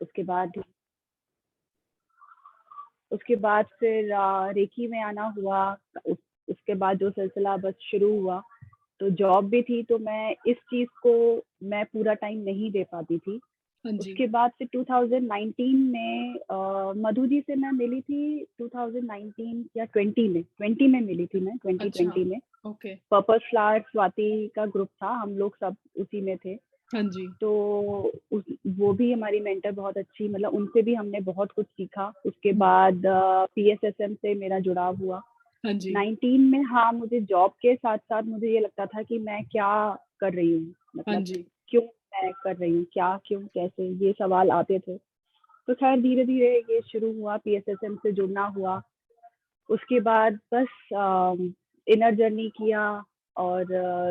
उसके बाद उसके बाद फिर रेकी में आना हुआ। उसके बाद जो सिलसिला बस शुरू हुआ, तो जॉब भी थी, तो मैं इस चीज को मैं पूरा टाइम नहीं दे पाती थी। हाँ जी। उसके बाद से 2019 में मधु जी से मैं मिली थी। 2019 या 20 में मिली थी मैं, अच्छा। 2020 में। ओके। पर्पस फ्लावर स्वाति का ग्रुप था, हम लोग सब उसी में थे। हाँ जी। तो वो भी हमारी मेंटर बहुत अच्छी, मतलब उनसे भी हमने बहुत कुछ सीखा। उसके बाद पीएसएसएम से मेरा जुड़ाव हुआ हाँ जी। 19 में। हाँ, मुझे जॉब के साथ साथ मुझे ये लगता था कि मैं क्या कर रही हूँ, हाँ मतलब जी। क्यों मैं कर रही हूँ, क्या, क्यों, कैसे, ये सवाल आते थे। तो खैर धीरे धीरे ये शुरू हुआ, पीएसएसएम से जुड़ना हुआ। उसके बाद बस इनर जर्नी किया और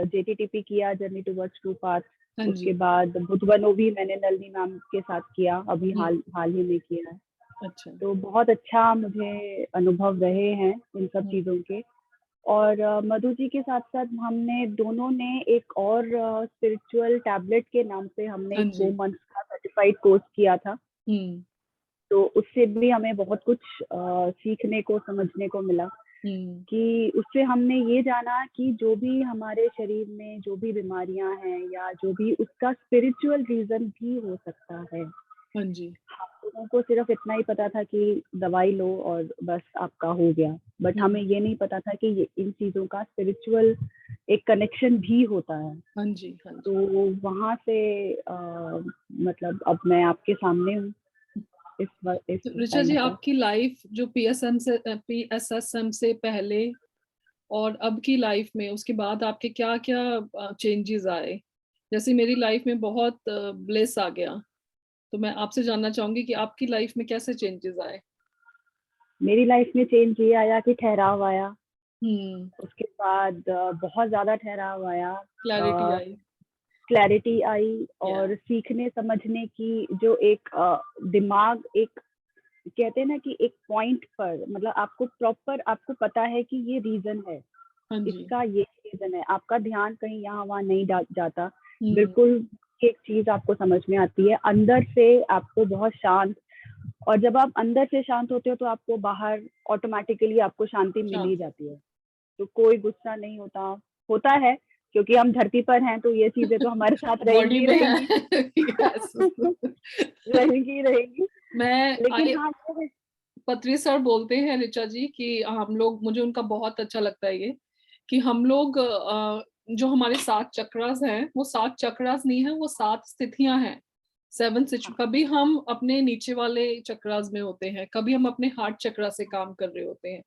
जेटीटीपी किया, जर्नी टुवर्ड्स ट्रू पाथ। हाँ उसके जी। बाद बुधबनो भी मैंने नलिनी मैम के साथ किया, अभी हाल हाल ही में किया है। अच्छा। तो बहुत अच्छा मुझे अनुभव रहे हैं इन सब चीज़ों के। और मधु जी के साथ साथ हमने दोनों ने एक और स्पिरिचुअल टैबलेट के नाम से हमने हाँ एक जी। 2 मंथ का सर्टिफाइड कोर्स किया था। हम्म। तो उससे भी हमें बहुत कुछ सीखने को, समझने को मिला। हम्म। कि उससे हमने ये जाना कि जो भी हमारे शरीर में जो भी बीमारियां हैं या जो भी, उसका स्पिरिचुअल रीजन भी हो सकता है। हाँ जी। हम लोगों को सिर्फ इतना ही पता था कि दवाई लो और बस आपका हो गया, बट हमें ये नहीं पता था कि इन चीजों का स्पिरिचुअल एक कनेक्शन भी होता है। हाँ जी। हाँ तो जी। वहां से मतलब अब मैं आपके सामने हूँ इस तो ऋचा टाइम जी, पर। आपकी लाइफ जो पीएसएसएम से पहले और अब की लाइफ में, उसके बाद आपके क्या क्या चेंजेस आए? जैसे मेरी लाइफ में बहुत ब्लेस आ गया, तो मैं आपसे जानना चाहूंगी कि आपकी लाइफ में कैसे चेंजेस आए? मेरी लाइफ में चेंज ये आया कि ठहराव आया। हम्म। उसके बाद बहुत ज़्यादा ठहराव आया, क्लैरिटी आई। क्लैरिटी आई, या। और सीखने समझने की जो एक दिमाग, एक कहते हैं ना कि एक पॉइंट पर, मतलब आपको प्रॉपर, आपको पता है कि ये रीजन है, हाँ जी। इसका ये रीजन है, आपका ध्यान कहीं यहाँ वहाँ नहीं जाता। हम्म। बिल्कुल एक चीज आपको समझ में आती है, अंदर से आपको बहुत शांत। और जब आप अंदर से शांत होते हो तो आपको बाहर ऑटोमेटिकली आपको शांति मिल ही शांत। जाती है। तो कोई गुस्सा नहीं होता, होता है क्योंकि हम धरती पर हैं, तो ये चीजें तो हमारे साथ बॉडी रहेंगी में रहेंगी। है। यस। रहेंगी रहेंगी। मैं लेकिन आई हाँ वो है। पत्री सर बोलते हैं ऋचा जी कि हम लोग, मुझे उनका बहुत अच्छा लगता है ये, कि हम लोग जो हमारे 7 चक्रास हैं, वो 7 चक्रास नहीं है, वो 7 स्थितियां हैं। 7 सिचुएशन। हाँ, कभी हम अपने नीचे वाले चक्रास में होते हैं, कभी हम अपने हार्ट चक्रा से काम कर रहे होते हैं।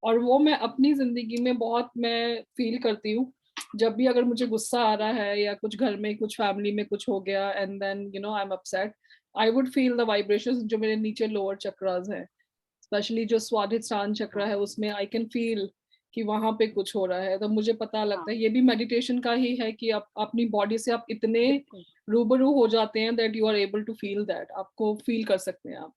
और वो मैं अपनी जिंदगी में बहुत मैं फील करती हूँ। जब भी अगर मुझे गुस्सा आ रहा है या कुछ घर में, कुछ फैमिली में कुछ हो गया, and then I am upset, I would feel the vibrations जो मेरे नीचे लोअर चक्रास हैं, स्पेशली जो स्वादिष्टान चक्र हाँ, है, उसमें आई कैन फील कि वहां पे कुछ हो रहा है। तो मुझे पता हाँ, लगता है ये भी मेडिटेशन का ही है कि आप अपनी बॉडी से आप इतने बिल्कुल रूबरू हो जाते हैं that you are able to feel that, आपको फील कर सकते हैं आप।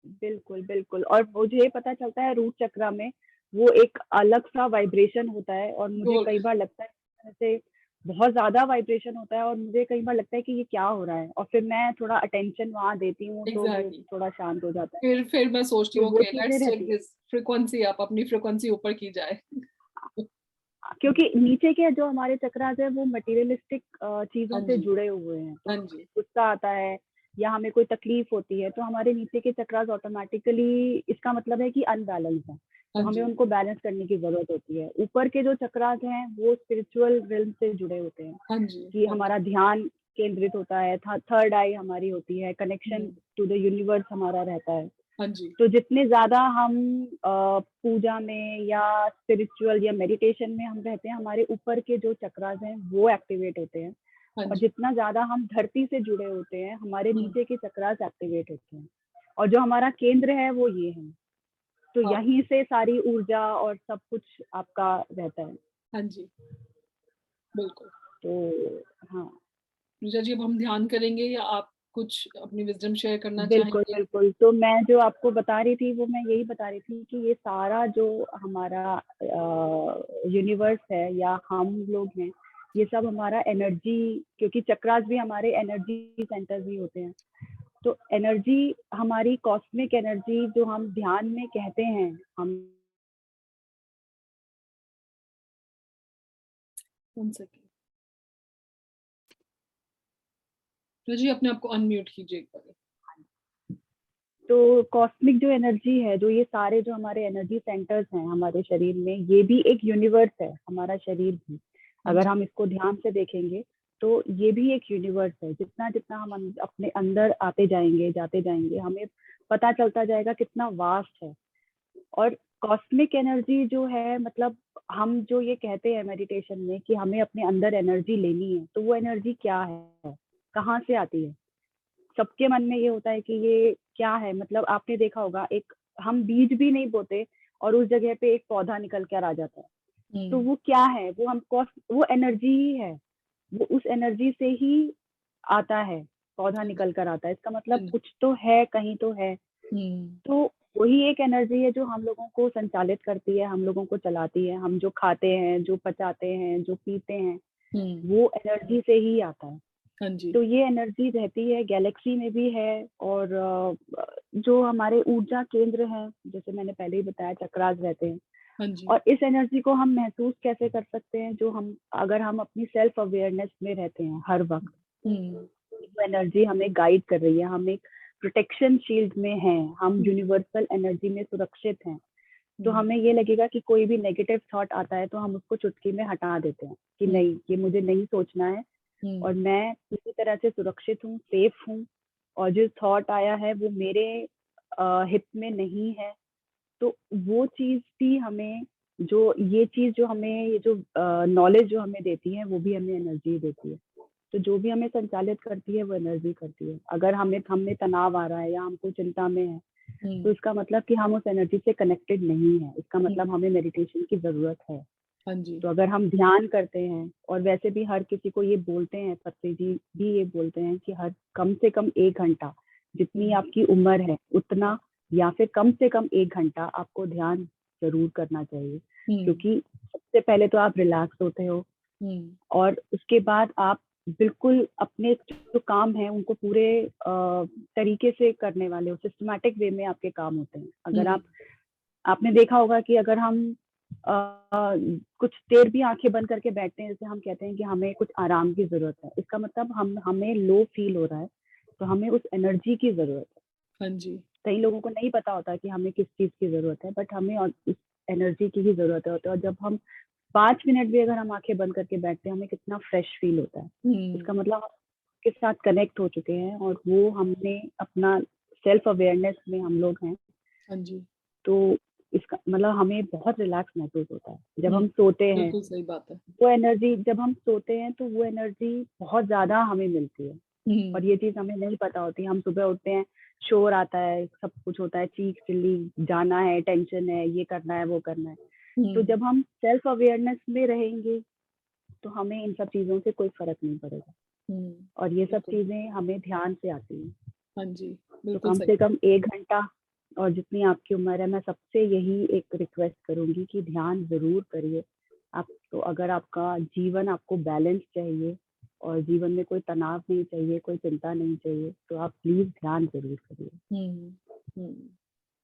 बिल्कुल बिल्कुल। और मुझे पता चलता है रूट चक्रा में वो एक अलग सा वाइब्रेशन होता है, और मुझे तो कई बार लगता है जैसे बहुत ज्यादा वाइब्रेशन होता है, और मुझे कई बार लगता है कि ये क्या हो रहा है, और फिर मैं थोड़ा अटेंशन वहां देती हूँ तो वो एग्जैक्टली। थोड़ा शांत हो जाता है। फिर मैं सोचती तो हूँ वो ओके, चीजें लेट्स चेक रहती है। दिस फ्रीक्वेंसी, आप अपनी फ्रीक्वेंसी ऊपर की जाए। क्योंकि नीचे के जो हमारे चक्रास है वो मटेरियलिस्टिक हाँ चीजों से जी। जुड़े हुए हैं, तो हाँ हमें जी। गुस्सा आता है या हमें कोई तकलीफ होती है, तो हमारे नीचे के चक्रास ऑटोमेटिकली, इसका मतलब है कि अनबैलेंस है। तो हाँ हमें जी। उनको बैलेंस करने की जरूरत होती है। ऊपर के जो चक्रास हैं वो स्पिरिचुअल रिल्म से जुड़े होते हैं, हाँ जी। कि हाँ जी। हमारा ध्यान केंद्रित होता है, थर्ड आई हमारी होती है, connection hmm. To the universe हमारा रहता है। हाँ जी। तो जितने ज्यादा हम पूजा में या स्पिरिचुअल या मेडिटेशन में हम रहते हैं, हमारे ऊपर के जो चक्रास हैं वो एक्टिवेट होते हैं। हाँ और जी। जितना ज्यादा हम धरती से जुड़े होते हैं, हमारे हम्म। नीचे के चक्रास एक्टिवेट होते हैं। और जो हमारा केंद्र है वो ये है। तो हाँ। यहीं से सारी ऊर्जा और सब कुछ आपका रहता है। हाँ जी। बिल्कुल। तो हाँ, पूजा जी, अब हम ध्यान करेंगे या आप कुछ अपनी विजडम शेयर करना बिल्कुल चाहेंगे? बिल्कुल। तो मैं जो आपको बता रही थी वो मैं यही बता रही थी कि ये सारा जो हमारा यूनिवर्स है या हम लोग हैं, ये सब हमारा एनर्जी, क्योंकि चक्रास भी हमारे एनर्जी सेंटर्स ही होते हैं। तो एनर्जी, हमारी कॉस्मिक एनर्जी जो हम ध्यान में कहते हैं, हम 1 सेकेंड जी, अपने आप को अनम्यूट कीजिए एक बार। तो कॉस्मिक जो एनर्जी है, जो ये सारे जो हमारे एनर्जी सेंटर्स हैं हमारे शरीर में, ये भी एक यूनिवर्स है, हमारा शरीर भी। अगर हम इसको ध्यान से देखेंगे तो ये भी एक यूनिवर्स है। जितना जितना हम अपने अंदर आते जाएंगे, जाते जाएंगे, हमें पता चलता जाएगा कितना वास्ट है। और कॉस्मिक एनर्जी जो है, मतलब हम जो ये कहते हैं मेडिटेशन में कि हमें अपने अंदर एनर्जी लेनी है, तो वो एनर्जी क्या है, कहाँ से आती है? सबके मन में ये होता है कि ये क्या है। मतलब आपने देखा होगा, एक हम बीज भी नहीं बोते और उस जगह पे एक पौधा निकल कर आ जाता है। तो वो क्या है? वो वो एनर्जी ही है। वो उस एनर्जी से ही आता है, पौधा निकल कर आता है। इसका मतलब कुछ तो है, कहीं तो है। तो वही एक एनर्जी है जो हम लोगों को संचालित करती है, हम लोगों को चलाती है। हम जो खाते हैं, जो पचाते हैं, जो पीते हैं, वो एनर्जी से ही आता है। हाँ जी। तो ये एनर्जी रहती है, गैलेक्सी में भी है। और जो हमारे ऊर्जा केंद्र हैं, जैसे मैंने पहले ही बताया, चक्रास रहते हैं। हाँ जी। और इस एनर्जी को हम महसूस कैसे कर सकते हैं? जो हम, अगर हम अपनी सेल्फ अवेयरनेस में रहते हैं हर वक्त, वो एनर्जी हमें गाइड कर रही है, हम एक प्रोटेक्शन शील्ड में हैं, हम यूनिवर्सल एनर्जी में सुरक्षित हैं। तो हमें ये लगेगा कि कोई भी नेगेटिव थॉट आता है तो हम उसको चुटकी में हटा देते हैं कि नहीं, ये मुझे नहीं सोचना है, और मैं किसी तरह से सुरक्षित हूँ, सेफ हूँ, और जो थॉट आया है वो मेरे हित में नहीं है। तो वो चीज भी हमें, जो ये चीज जो हमें, ये जो नॉलेज जो हमें देती है, वो भी हमें एनर्जी देती है। तो जो भी हमें संचालित करती है वो एनर्जी करती है। अगर हमें तनाव आ रहा है या हमको चिंता में है, तो इसका मतलब कि हम उस एनर्जी से कनेक्टेड नहीं है। इसका मतलब हमें मेडिटेशन की जरूरत है। हाँ जी। तो अगर हम ध्यान करते हैं, और वैसे भी हर किसी को ये बोलते हैं, पत्नी जी भी ये बोलते हैं कि हर कम से कम 1 घंटा, जितनी आपकी उम्र है उतना, या फिर कम से कम 1 घंटा आपको ध्यान जरूर करना चाहिए। क्योंकि सबसे पहले तो आप रिलैक्स होते हो, और उसके बाद आप बिल्कुल अपने जो काम है उनको पूरे तरीके से करने वाले हो, सिस्टमैटिक वे में आपके काम होते हैं। अगर आपने देखा होगा कि अगर हम कुछ देर भी आंखें बंद करके बैठते हैं, जैसे हम कहते हैं कि हमें कुछ आराम की जरूरत है, इसका मतलब हमें लो फील हो रहा है, तो हमें उस एनर्जी की जरूरत है। हाँ जी। कई लोगों को नहीं पता होता कि हमें किस चीज की जरूरत है, बट हमें इस एनर्जी की ही जरूरत है। और जब हम 5 मिनट भी अगर हम आंखें बंद करके बैठते हैं, हमें कितना फ्रेश फील होता है। इसका मतलब हम के साथ कनेक्ट हो चुके हैं, और वो हमने अपना सेल्फ अवेयरनेस में हम लोग हैं। हाँ जी। तो इसका मतलब हमें बहुत रिलैक्स महसूस होता है जब हम सोते हैं। बिल्कुल सही बात है। वो एनर्जी, जब हम सोते हैं तो वो एनर्जी बहुत ज्यादा हमें मिलती है। और ये चीज हमें नहीं पता होती। हम सुबह उठते हैं, शोर आता है, सब कुछ होता है, चीख चिल्ली, जाना है, टेंशन है, ये करना है, वो करना है। तो जब हम सेल्फ अवेयरनेस में रहेंगे तो हमें इन सब चीजों से कोई फर्क नहीं पड़ेगा। और ये सब चीजें हमें ध्यान से आती हैं। हाँ जी, तो कम से कम 1 घंटा, और जितनी आपकी उम्र है, मैं सबसे यही एक रिक्वेस्ट करूंगी कि ध्यान जरूर करिए। आप तो, अगर आपका जीवन, आपको बैलेंस चाहिए और जीवन में कोई तनाव नहीं चाहिए, कोई चिंता नहीं चाहिए, तो आप प्लीज ध्यान जरूर करिए।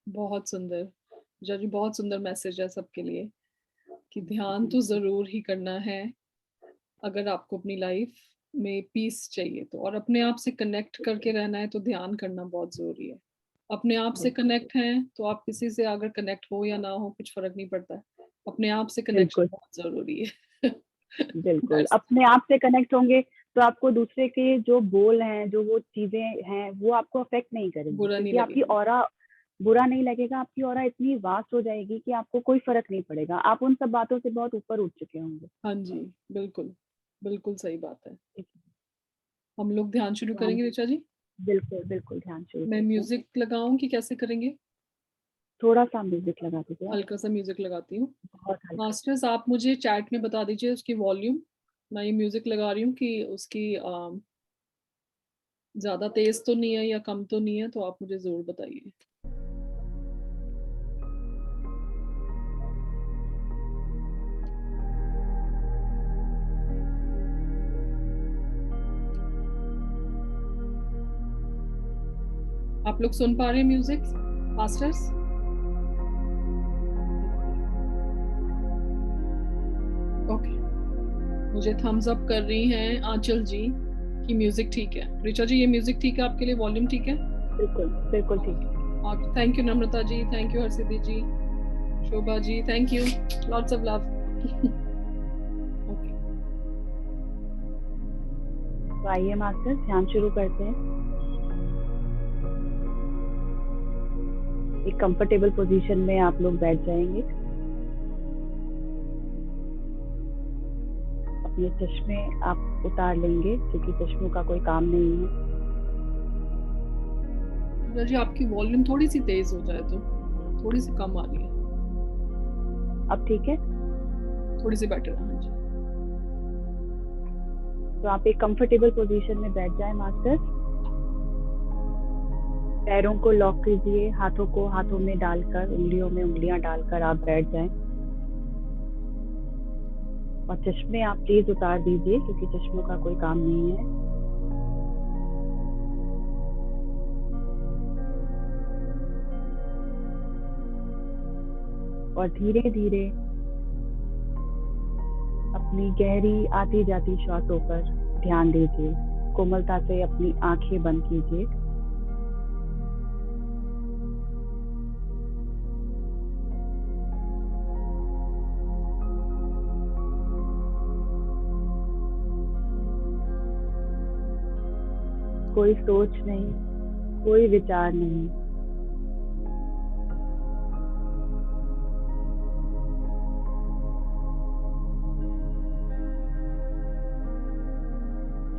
बहुत सुंदर पूजा जी, बहुत सुंदर मैसेज है सबके लिए कि ध्यान तो जरूर ही करना है अगर आपको अपनी लाइफ में पीस चाहिए तो, और अपने आप से कनेक्ट करके रहना है तो ध्यान करना बहुत जरूरी है। अपने आप से कनेक्ट हैं तो आप किसी से अगर कनेक्ट हो या ना हो कुछ फर्क नहीं पड़ता है, अपने आप से कनेक्शन बहुत जरूरी है। बिल्कुल, अपने आप से कनेक्ट होंगे तो आपको दूसरे के जो बोल हैं, जो वो चीजें हैं, वो आपको अफेक्ट नहीं करेंगी, क्योंकि आपकी ऑरा बुरा नहीं लगेगा। आपकी ऑरा इतनी वास्ट हो जाएगी कि आपको कोई फर्क नहीं पड़ेगा। आप उन सब बातों से बहुत ऊपर उठ चुके होंगे। हाँ जी, बिल्कुल बिल्कुल सही बात है। हम लोग ध्यान शुरू करेंगे ऋचा जी। बिल्कुल बिल्कुल, ध्यान शुरू। मैं म्यूजिक लगाऊं कि कैसे करेंगे? थोड़ा सा म्यूजिक लगा दीजिए। हल्का सा म्यूजिक लगाती हूँ। बहुत हल्का। मास्टर्स, आप मुझे चैट में बता दीजिए उसकी वॉल्यूम। मैं ये म्यूजिक लगा रही हूँ कि उसकी ज्यादा तेज तो नहीं है या कम तो नहीं है, तो आप मुझे जरूर बताइए। आप लोग सुन पा रहे हैं म्यूजिक मास्टर्स? ओके, मुझे थम्स अप कर रही हैं आंचल जी कि म्यूजिक ठीक है। ऋचा जी, ये म्यूजिक ठीक है आपके लिए? वॉल्यूम ठीक है? बिल्कुल बिल्कुल ठीक है। और thank you Namrata ji, thank you Harsiddhi ji, Shobha ji, thank you, lots of love. Okay, तो आइए मास्टर, ध्यान शुरू करते हैं। एक कंफर्टेबल पोजीशन में आप लोग बैठ जाएंगे। अपने चश्मे आप उतार लेंगे क्योंकि चश्मों का कोई काम नहीं है। ऋचा जी आपकी वॉल्यूम थोड़ी सी तेज हो जाए तो, थोड़ी सी कम आ रही है। अब ठीक है? थोड़ी सी बेटर है, हाँ जी। तो आप एक कंफर्टेबल पोजीशन में बैठ जाएं मास्टर। पैरों को लॉक कीजिए, हाथों को हाथों में डालकर, उंगलियों में उंगलियां डालकर आप बैठ जाएं। और चश्मे आप प्लीज उतार दीजिए क्योंकि चश्मों का कोई काम नहीं है। और धीरे धीरे अपनी गहरी आती जाती श्वासों पर ध्यान दीजिए। कोमलता से अपनी आंखें बंद कीजिए। कोई सोच नहीं, कोई विचार नहीं।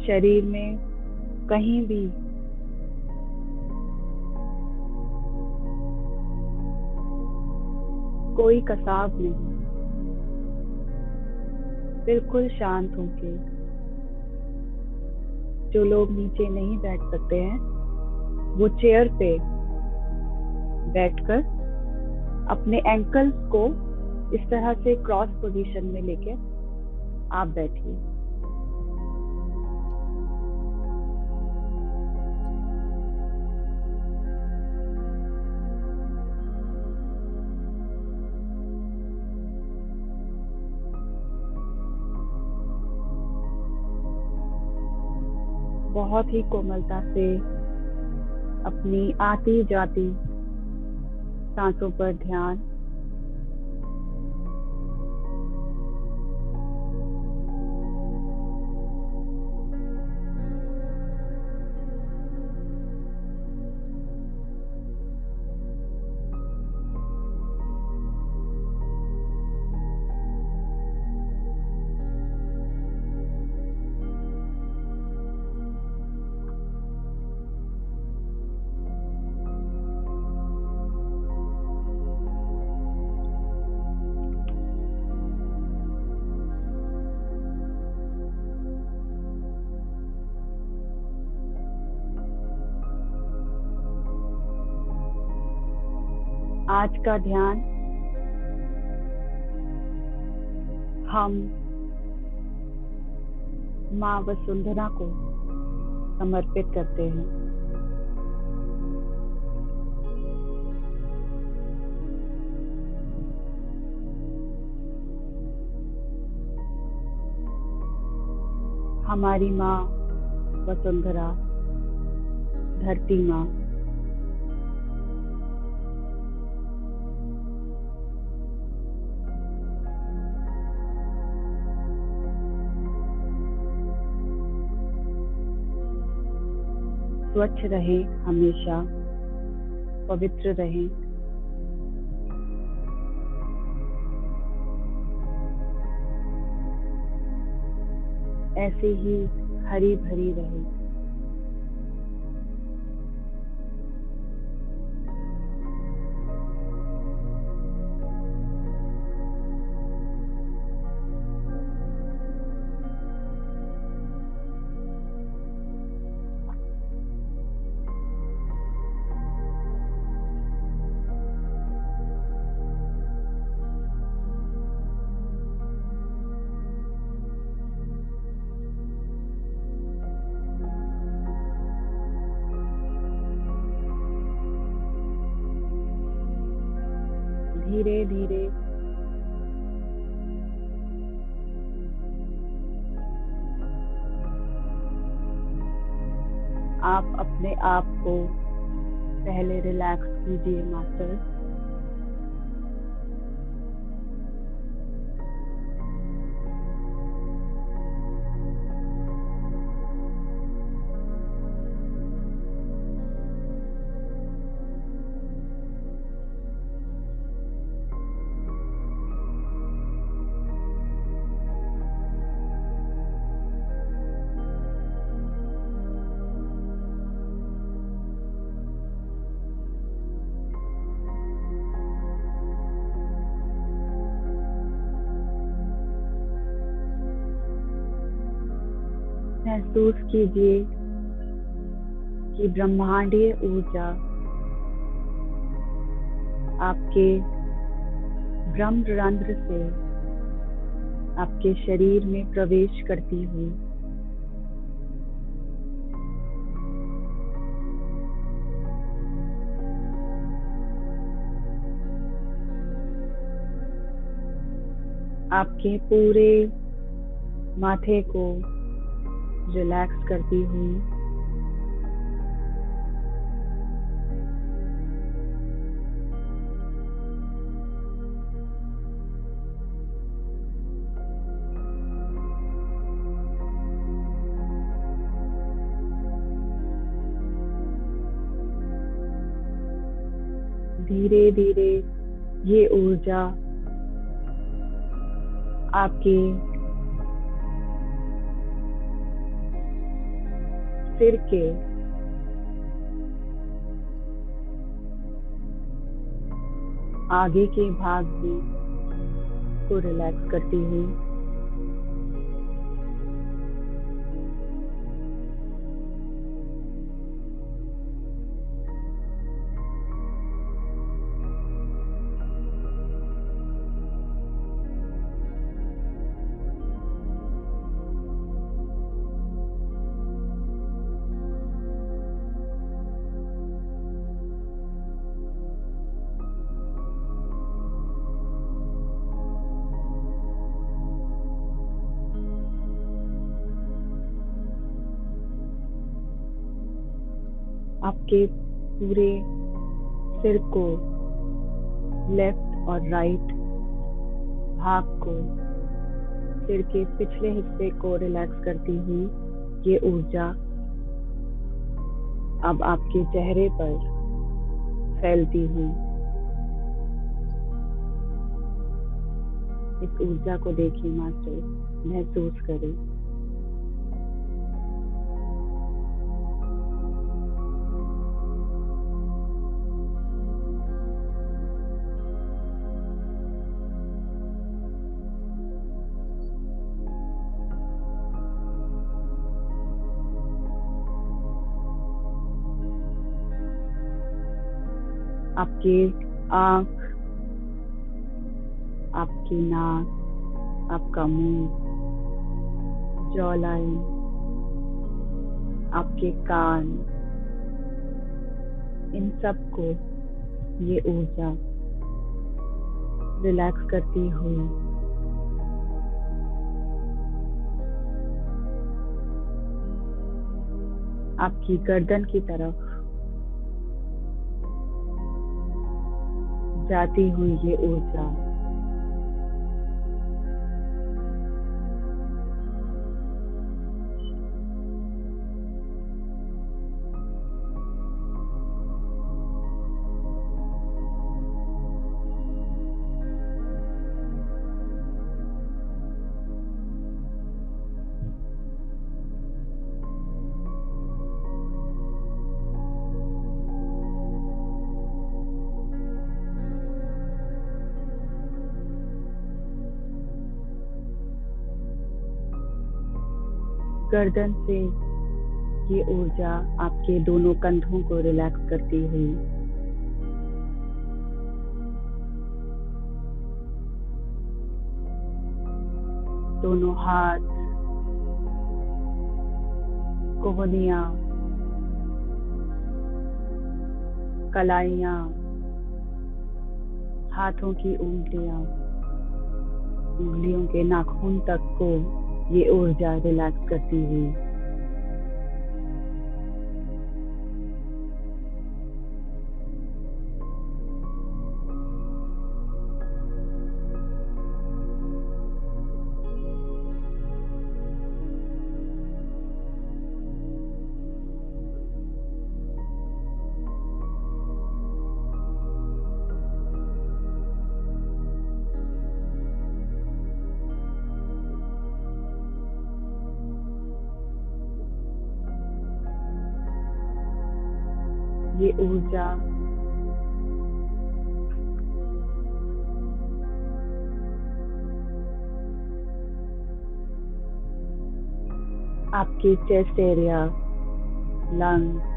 शरीर में कहीं भी कोई कसाव नहीं। बिल्कुल शांत होके। जो लोग नीचे नहीं बैठ सकते हैं वो चेयर पे बैठकर अपने एंकल्स को इस तरह से क्रॉस पोजीशन में लेके आप बैठिए। बहुत ही कोमलता से अपनी आती जाती सांसों पर ध्यान। आज का ध्यान हम माँ वसुंधरा को समर्पित करते हैं। हमारी माँ वसुंधरा, धरती माँ, स्वच्छ रहे, हमेशा पवित्र रहे। ऐसे ही हरी भरी रहे। धीरे धीरे आप अपने आप को पहले रिलैक्स कीजिए मास्टर। महसूस कीजिए कि ब्रह्मांडीय ऊर्जा आपके ब्रह्मरंध्र से आपके शरीर में प्रवेश करती हुई आपके पूरे माथे को रिलैक्स करती हुई धीरे धीरे ये ऊर्जा आपके सिर के आगे के भाग में को रिलैक्स करती हुई आपके पूरे सिर को लेफ्ट और राइट भाग को सिर के पिछले हिस्से को रिलैक्स करती हुई ये ऊर्जा अब आपके चेहरे पर फैलती हुई इस ऊर्जा को देखिए मास्टर, महसूस करें। आपके आँख, आपकी नाक, आपका मुंह, जॉ लाइन, आपके कान, इन सब को ये ऊर्जा रिलैक्स करती हुई आपकी गर्दन की तरफ जाती हुई ये ऊर्जा गर्दन से ये ऊर्जा आपके दोनों कंधों को रिलैक्स करती हुई दोनों हाथ, कोहनियां, कलाइयां, हाथों की उंगलियां, उंगलियों के नाखून तक को ये ऊर्जा रिलैक्स करती हुई ये ऊर्जा आपके चेस्ट एरिया, लंग्स,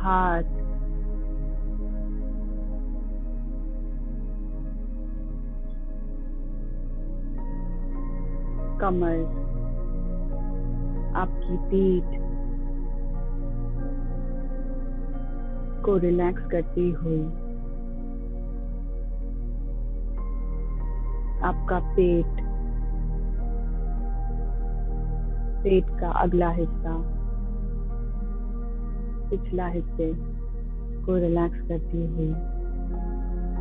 हार्ट, कमर, आपकी पीठ को रिलैक्स करती हुई आपका पेट, पेट का अगला हिस्सा, पिछला हिस्से को रिलैक्स करती हुई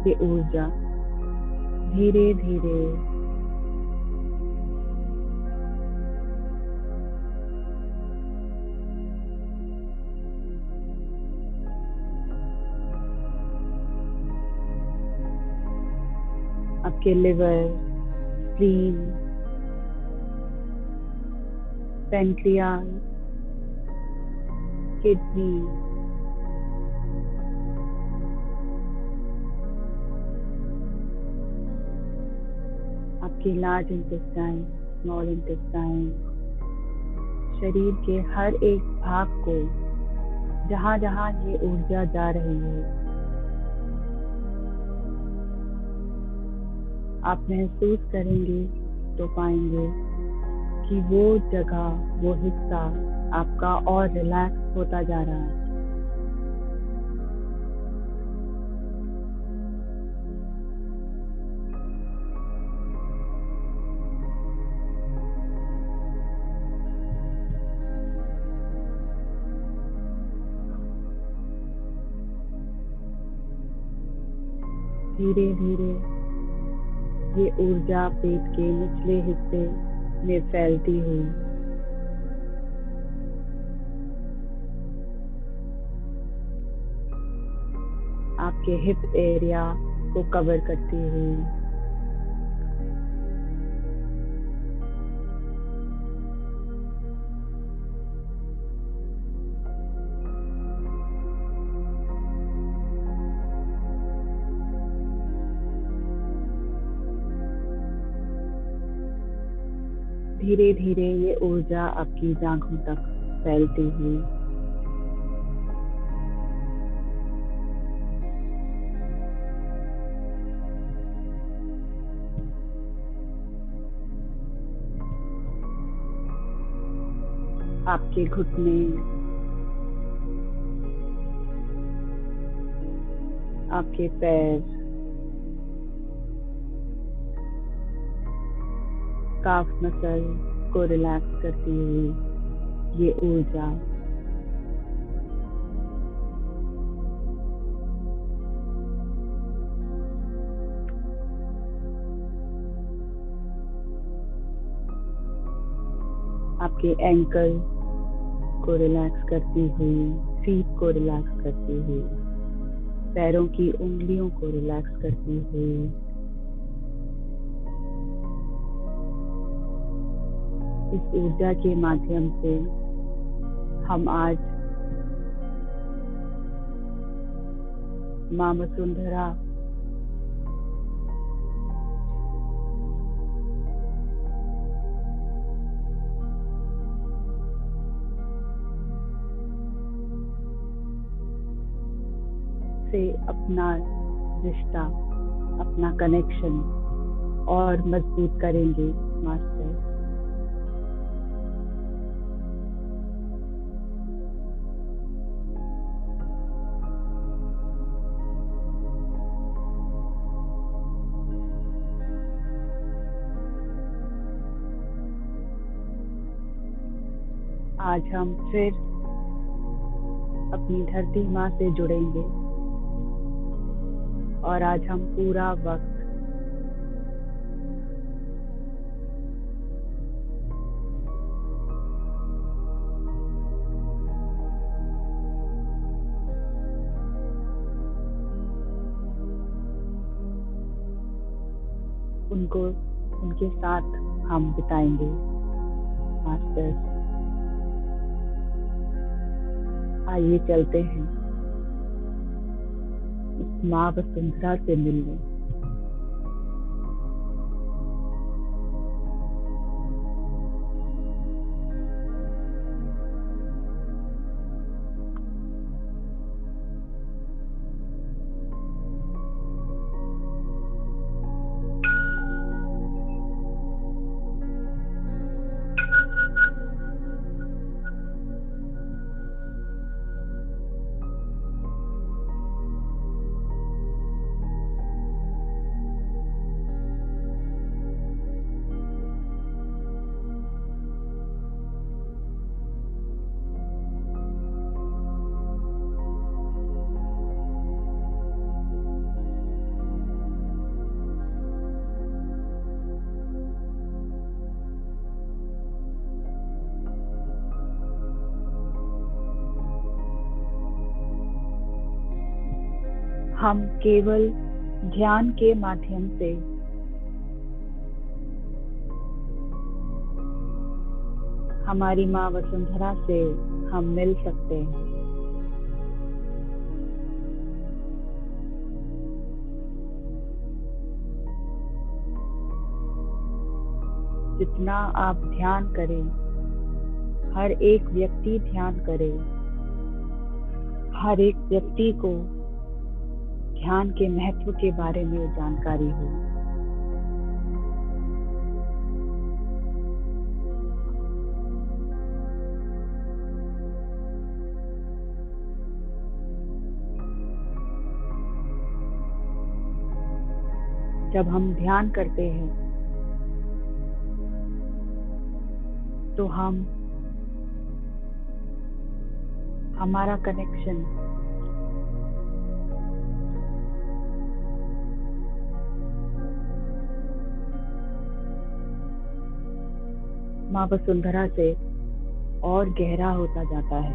ये ऊर्जा धीरे धीरे आपके लिवर, स्प्लीन, पेनक्रियास, किडनी, आपकी लार्ज इंटेस्टाइन, स्मॉल इंटेस्टाइन, शरीर के हर एक भाग को जहां जहां ये ऊर्जा जा रही है, आप महसूस करेंगे तो पाएंगे कि वो जगह, वो हिस्सा आपका और रिलैक्स होता जा रहा है। धीरे धीरे ये ऊर्जा पेट के निचले हिस्से में फैलती हुई आपके हिप एरिया को कवर करती हुई धीरे धीरे ये ऊर्जा आपकी जांघों तक फैलती हुई आपके घुटने, आपके पैर, काफ मसल को रिलैक्स करती हुई ये ऊर्जा आपके एंकल को रिलैक्स करती हुई, फीट को रिलैक्स करती हुई, पैरों की उंगलियों को रिलैक्स करती हुई इस ऊर्जा के माध्यम से हम आज मां वसुंधरा से अपना रिश्ता, अपना कनेक्शन और मजबूत करेंगे मास्टर। आज हम फिर अपनी धरती माँ से जुड़ेंगे और आज हम पूरा वक्त उनको उनके साथ हम बिताएंगे। मास्टर्स, आइए चलते हैं उस माँ वसुंधरा से मिलने। हम केवल ध्यान के माध्यम से हमारी माँ वसुंधरा से हम मिल सकते हैं। जितना आप ध्यान करें, हर एक व्यक्ति ध्यान करे, हर एक व्यक्ति को ध्यान के महत्व के बारे में जानकारी हो। जब हम ध्यान करते हैं तो हमारा कनेक्शन माँ वसुंधरा से और गहरा होता जाता है,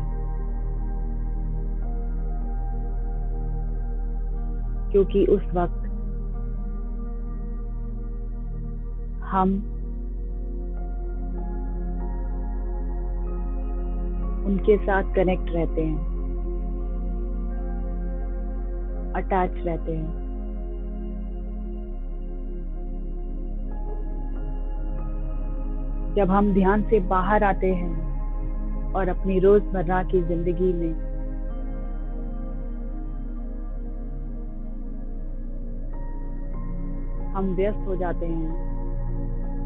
क्योंकि उस वक्त हम उनके साथ कनेक्ट रहते हैं, अटैच रहते हैं। जब हम ध्यान से बाहर आते हैं और अपनी रोजमर्रा की जिंदगी में हम व्यस्त हो जाते हैं,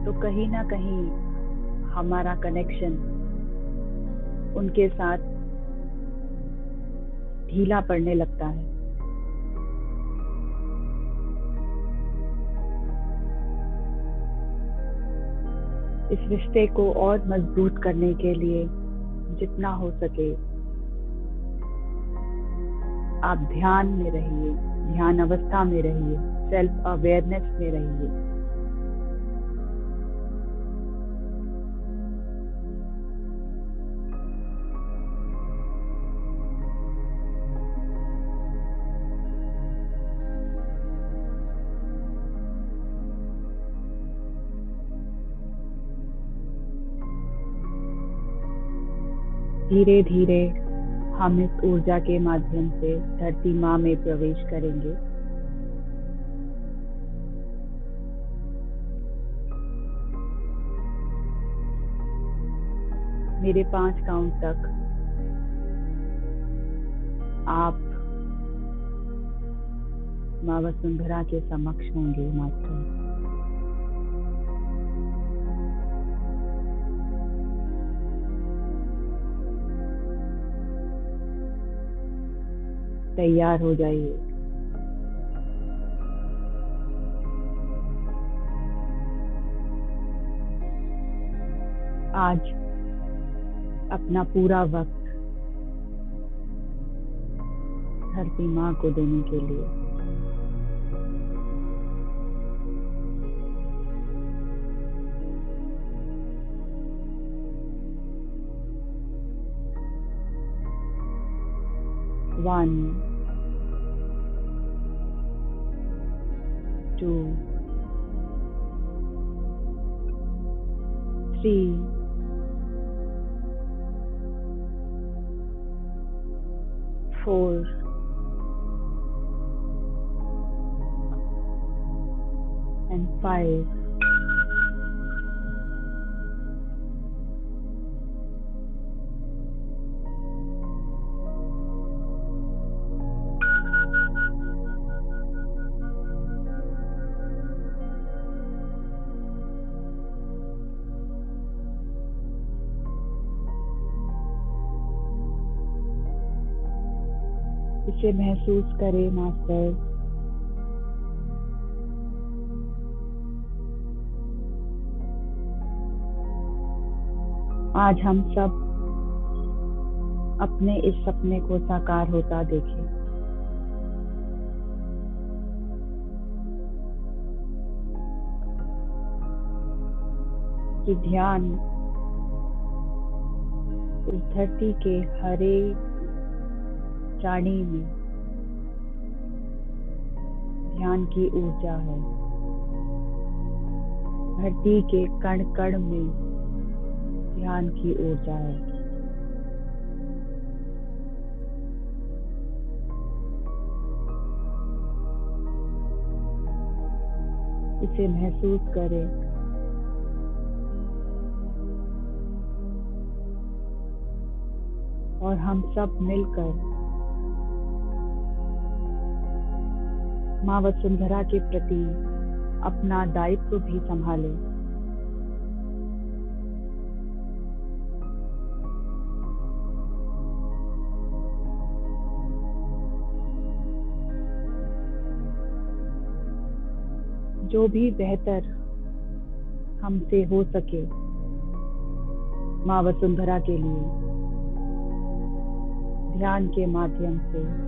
तो कहीं ना कहीं हमारा कनेक्शन उनके साथ ढीला पड़ने लगता है। इस रिश्ते को और मजबूत करने के लिए जितना हो सके आप ध्यान में रहिए, ध्यान अवस्था में रहिए, सेल्फ अवेयरनेस में रहिए। धीरे धीरे हम इस ऊर्जा के माध्यम से धरती माँ में प्रवेश करेंगे। मेरे 5 काउंट तक आप माँ वसुंधरा के समक्ष होंगे। मास्टर, तैयार हो जाइए। आज अपना पूरा वक्त धरती माँ को देने के लिए। One, two, three, four, and five. इसे महसूस करें मास्टर। आज हम सब अपने इस सपने को साकार होता देखें। कि ध्यान इस धरती के हर एक प्राणी में ध्यान की ऊर्जा है। धरती के कण कण में ध्यान की ऊर्जा है। इसे महसूस करें। और हम सब मिलकर माँ वसुंधरा के प्रति अपना दायित्व भी संभालें। जो भी बेहतर हमसे हो सके माँ वसुंधरा के लिए ध्यान के माध्यम से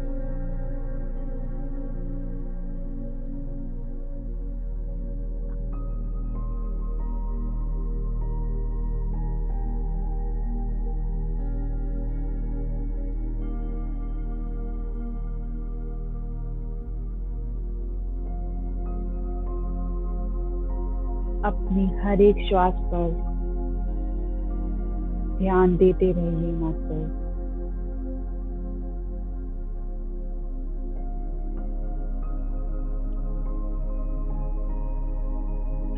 अपनी हर एक श्वास पर ध्यान देते रहिए मास्टर।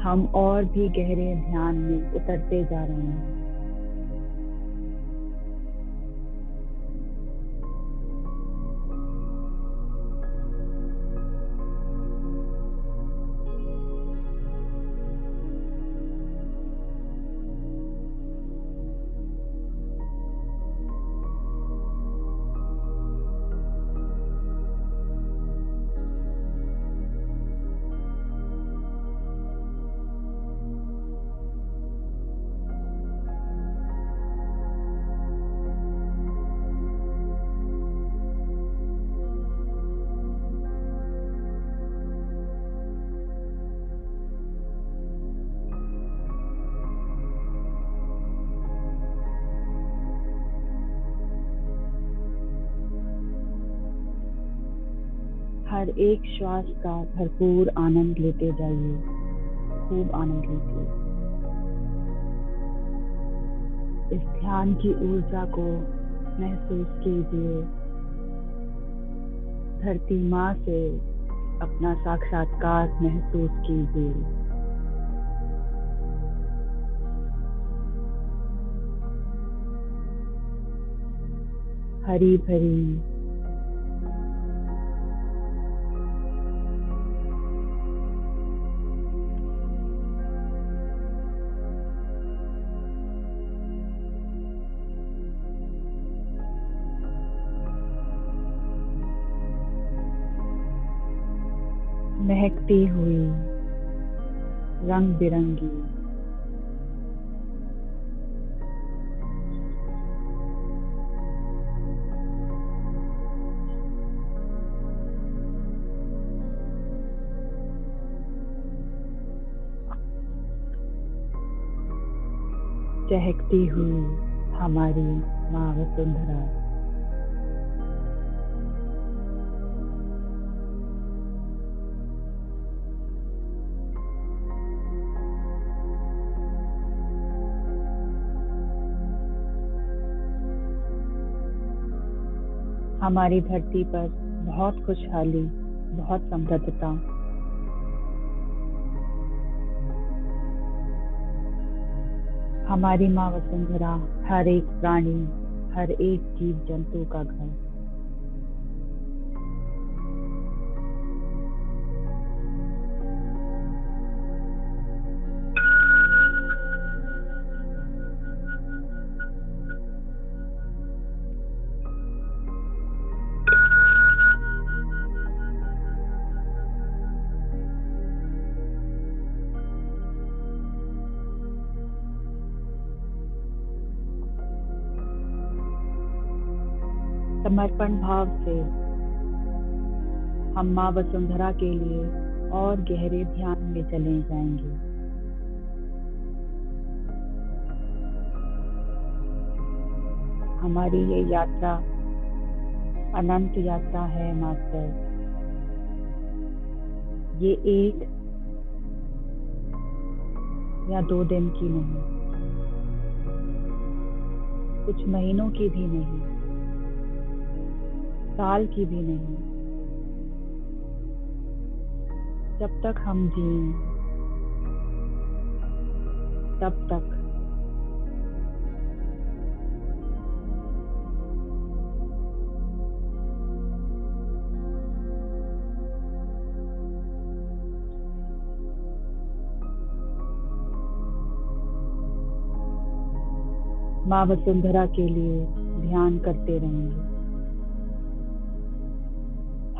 हम और भी गहरे ध्यान में उतरते जा रहे हैं। हर एक श्वास का भरपूर आनंद लेते जाइए। खूब आनंद लीजिए। इस ध्यान की ऊर्जा को महसूस कीजिए। धरती माँ से अपना साक्षात्कार महसूस कीजिए। हरी भरी महकती हुई रंग बिरंगी चहकती हुई हमारी माँ वसुंधरा। हमारी धरती पर बहुत खुशहाली, बहुत समृद्धता। हमारी माँ वसुंधरा हर एक प्राणी, हर एक जीव जंतु का घर। समर्पण भाव से हम माँ वसुंधरा के लिए और गहरे ध्यान में चले जाएंगे। हमारी ये यात्रा अनंत यात्रा है मास्टर। ये 1 या 2 दिन की नहीं, कुछ महीनों की भी नहीं, साल की भी नहीं। जब तक हम जिएं तब तक माँ वसुंधरा के लिए ध्यान करते रहेंगे।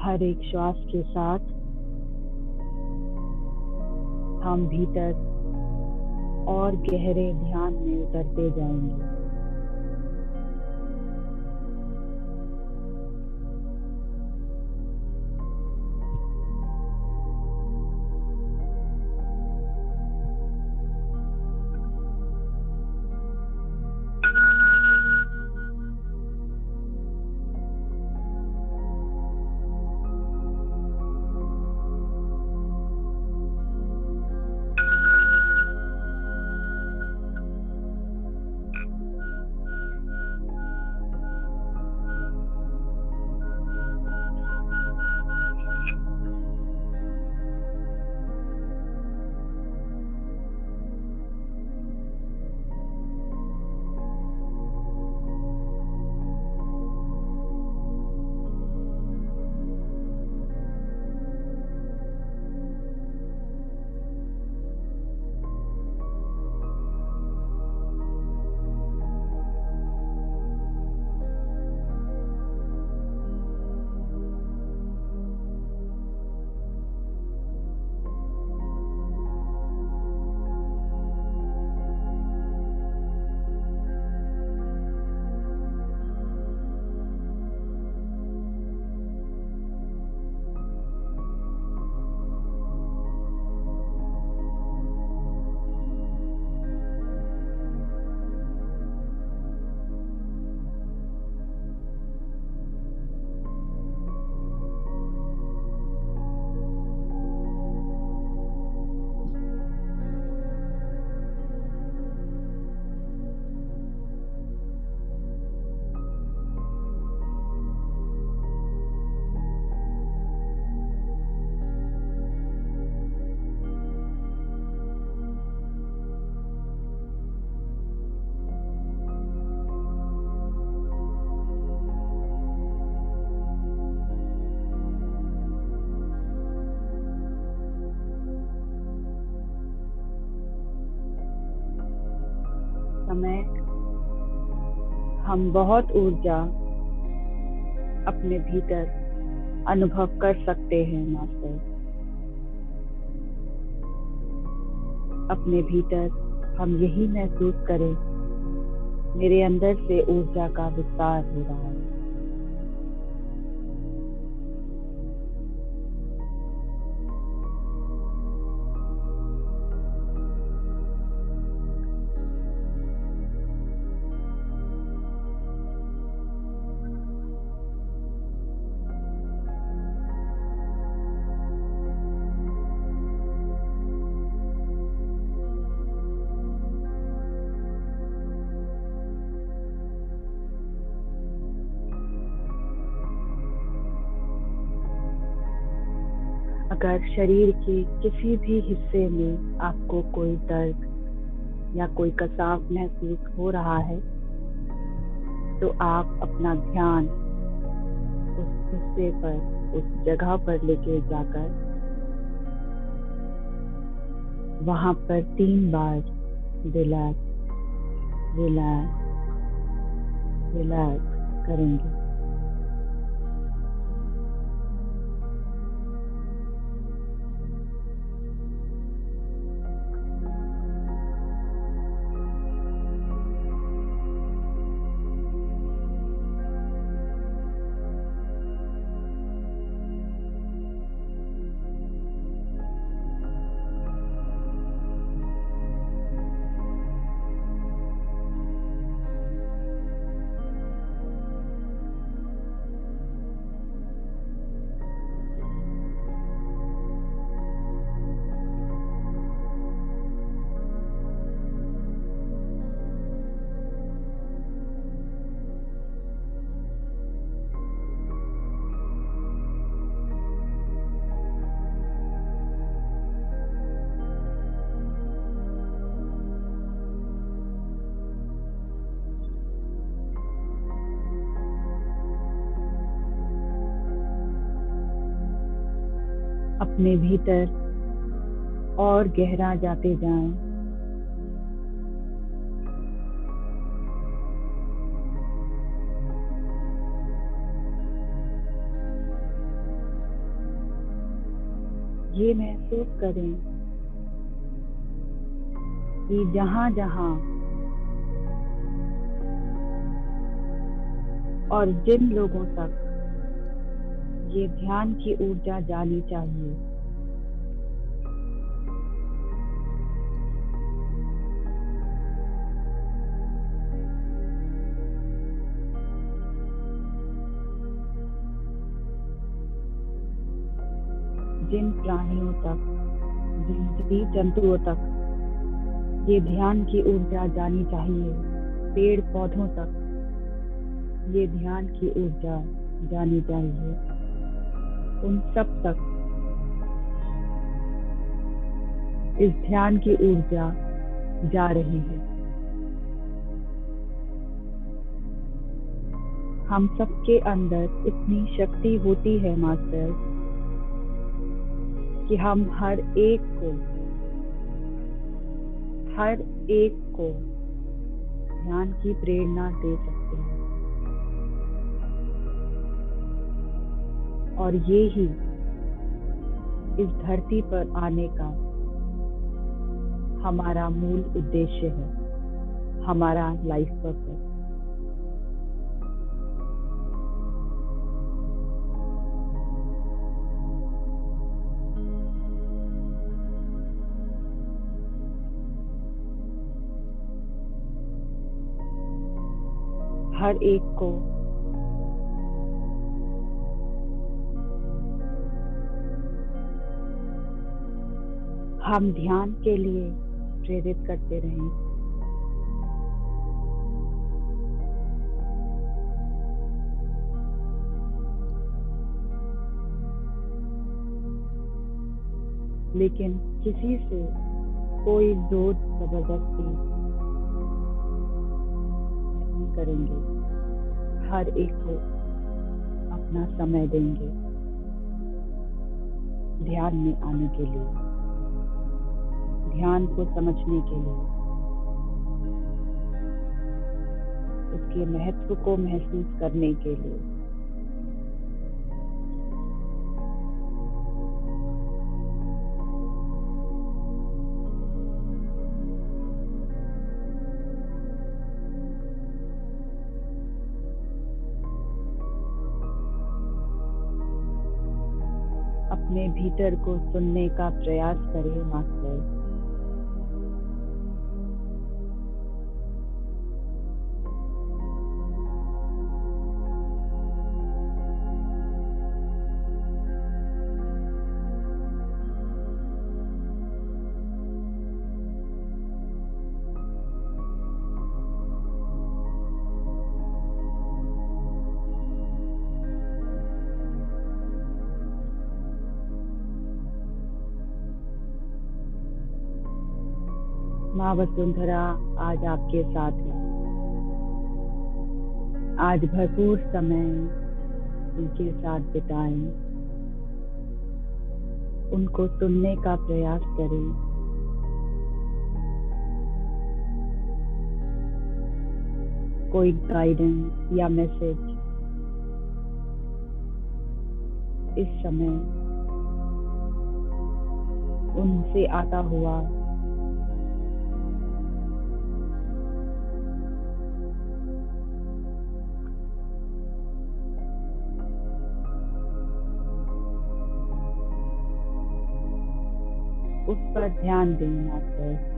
हर एक श्वास के साथ हम भीतर और गहरे ध्यान में उतरते जाएंगे। समय हम बहुत ऊर्जा अपने भीतर अनुभव कर सकते हैं मास्टर। अपने भीतर हम यही महसूस करें, मेरे अंदर से ऊर्जा का विस्तार हो रहा है। अगर शरीर के किसी भी हिस्से में आपको कोई दर्द या कोई कसाव महसूस हो रहा है, तो आप अपना ध्यान उस हिस्से पर, उस जगह पर लेके जाकर वहां पर 3 बार रिलैक्स रिलैक्स रिलैक्स करेंगे। अपने भीतर और गहरा जाते जाएं। ये महसूस करें कि जहां जहां और जिन लोगों तक ये ध्यान की ऊर्जा जानी चाहिए, जिन प्राणियों तक, जिन जीव जंतुओं तक ये ध्यान की ऊर्जा जानी चाहिए, पेड़ पौधों तक ये ध्यान की ऊर्जा जानी चाहिए, उन सब तक इस ध्यान की ऊर्जा जा रही है। हम सबके अंदर इतनी शक्ति होती है मास्टर, कि हम हर एक को ध्यान की प्रेरणा दे सकते हैं। और ये ही इस धरती पर आने का हमारा मूल उद्देश्य है, हमारा लाइफ पर्पस। हर एक को हम ध्यान के लिए प्रेरित करते रहें। लेकिन किसी से कोई जोर जबरदस्ती नहीं करेंगे। हर एक को अपना समय देंगे ध्यान में आने के लिए, ध्यान को समझने के लिए, उसके महत्व को महसूस करने के लिए। अपने भीतर को सुनने का प्रयास करें मास्टर। माँ वसुंधरा आज आपके साथ है। आज भरपूर समय उनके साथ बिताएं, उनको सुनने का प्रयास करें। कोई गाइडेंस या मैसेज इस समय उनसे आता हुआ उस पर ध्यान दें मात्र।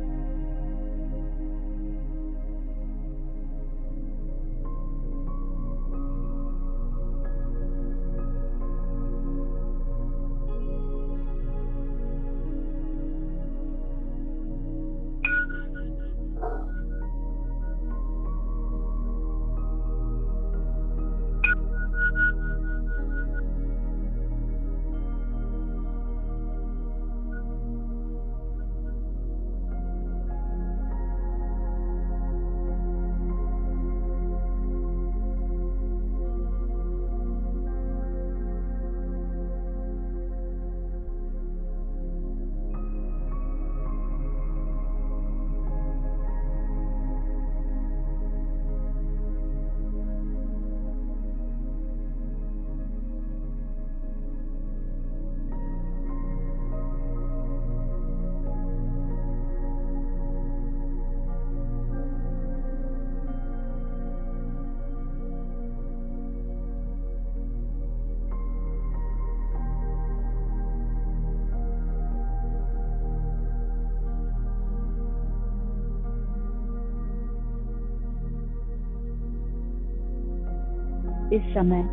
इस समय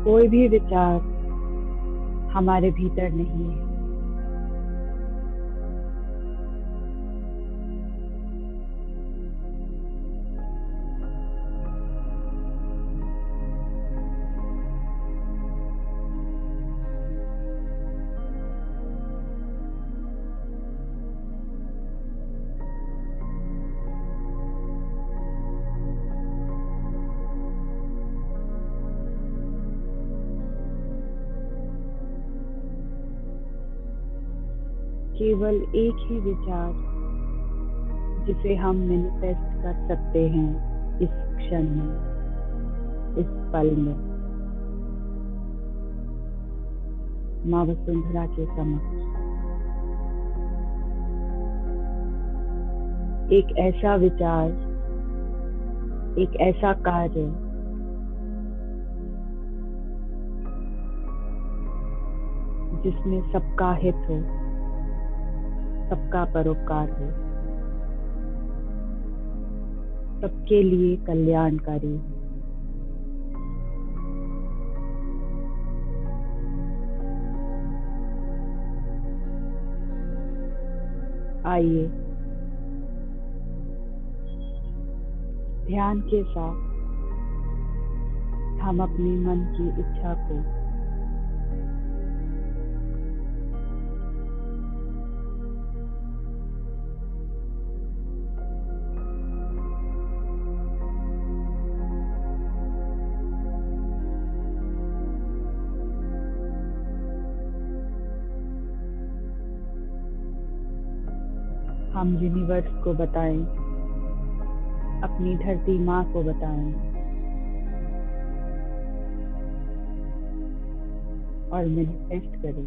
कोई भी विचार हमारे भीतर नहीं है। केवल एक ही विचार जिसे हम मैनिफेस्ट कर सकते हैं इस क्षण में, इस पल में, माँ वसुंधरा के समक्ष। एक ऐसा विचार, एक ऐसा कार्य जिसमें सबका हित हो, सबका परोपकार हो, सबके लिए कल्याणकारी हो। आइए ध्यान के साथ हम अपने मन की इच्छा को हम यूनिवर्स को बताएं, अपनी धरती माँ को बताएं और मैनिफेस्ट करें।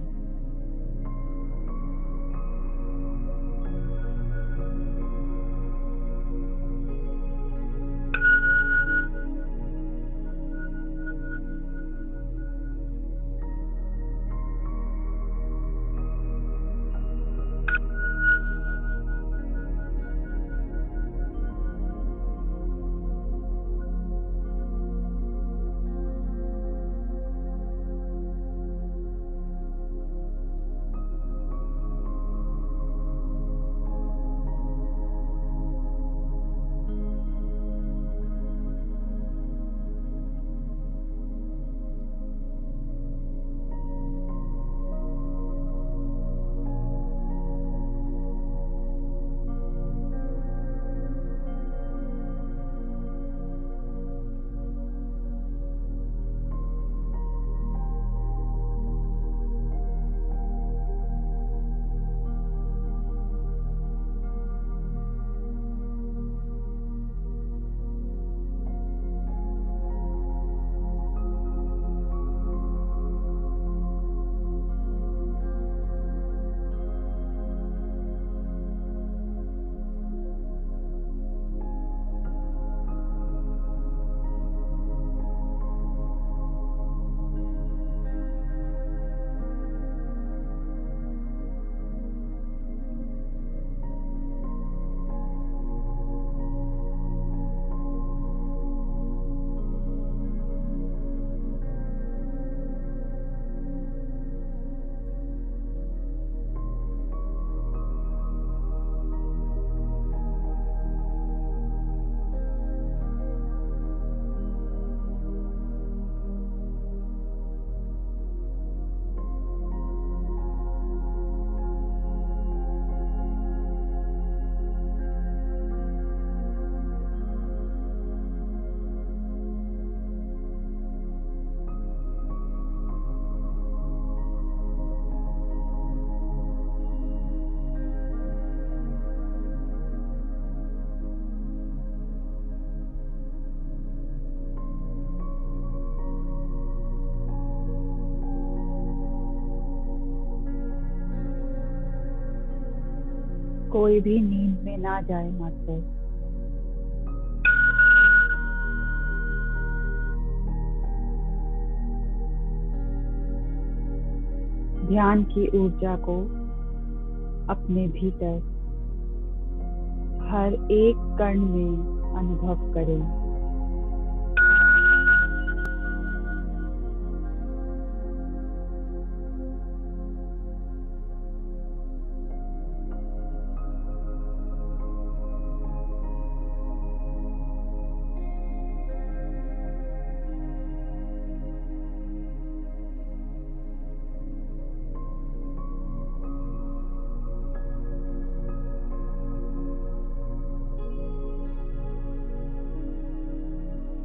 कोई भी नींद में ना जाए मास्टर। ध्यान की ऊर्जा को अपने भीतर हर एक कण में अनुभव करें।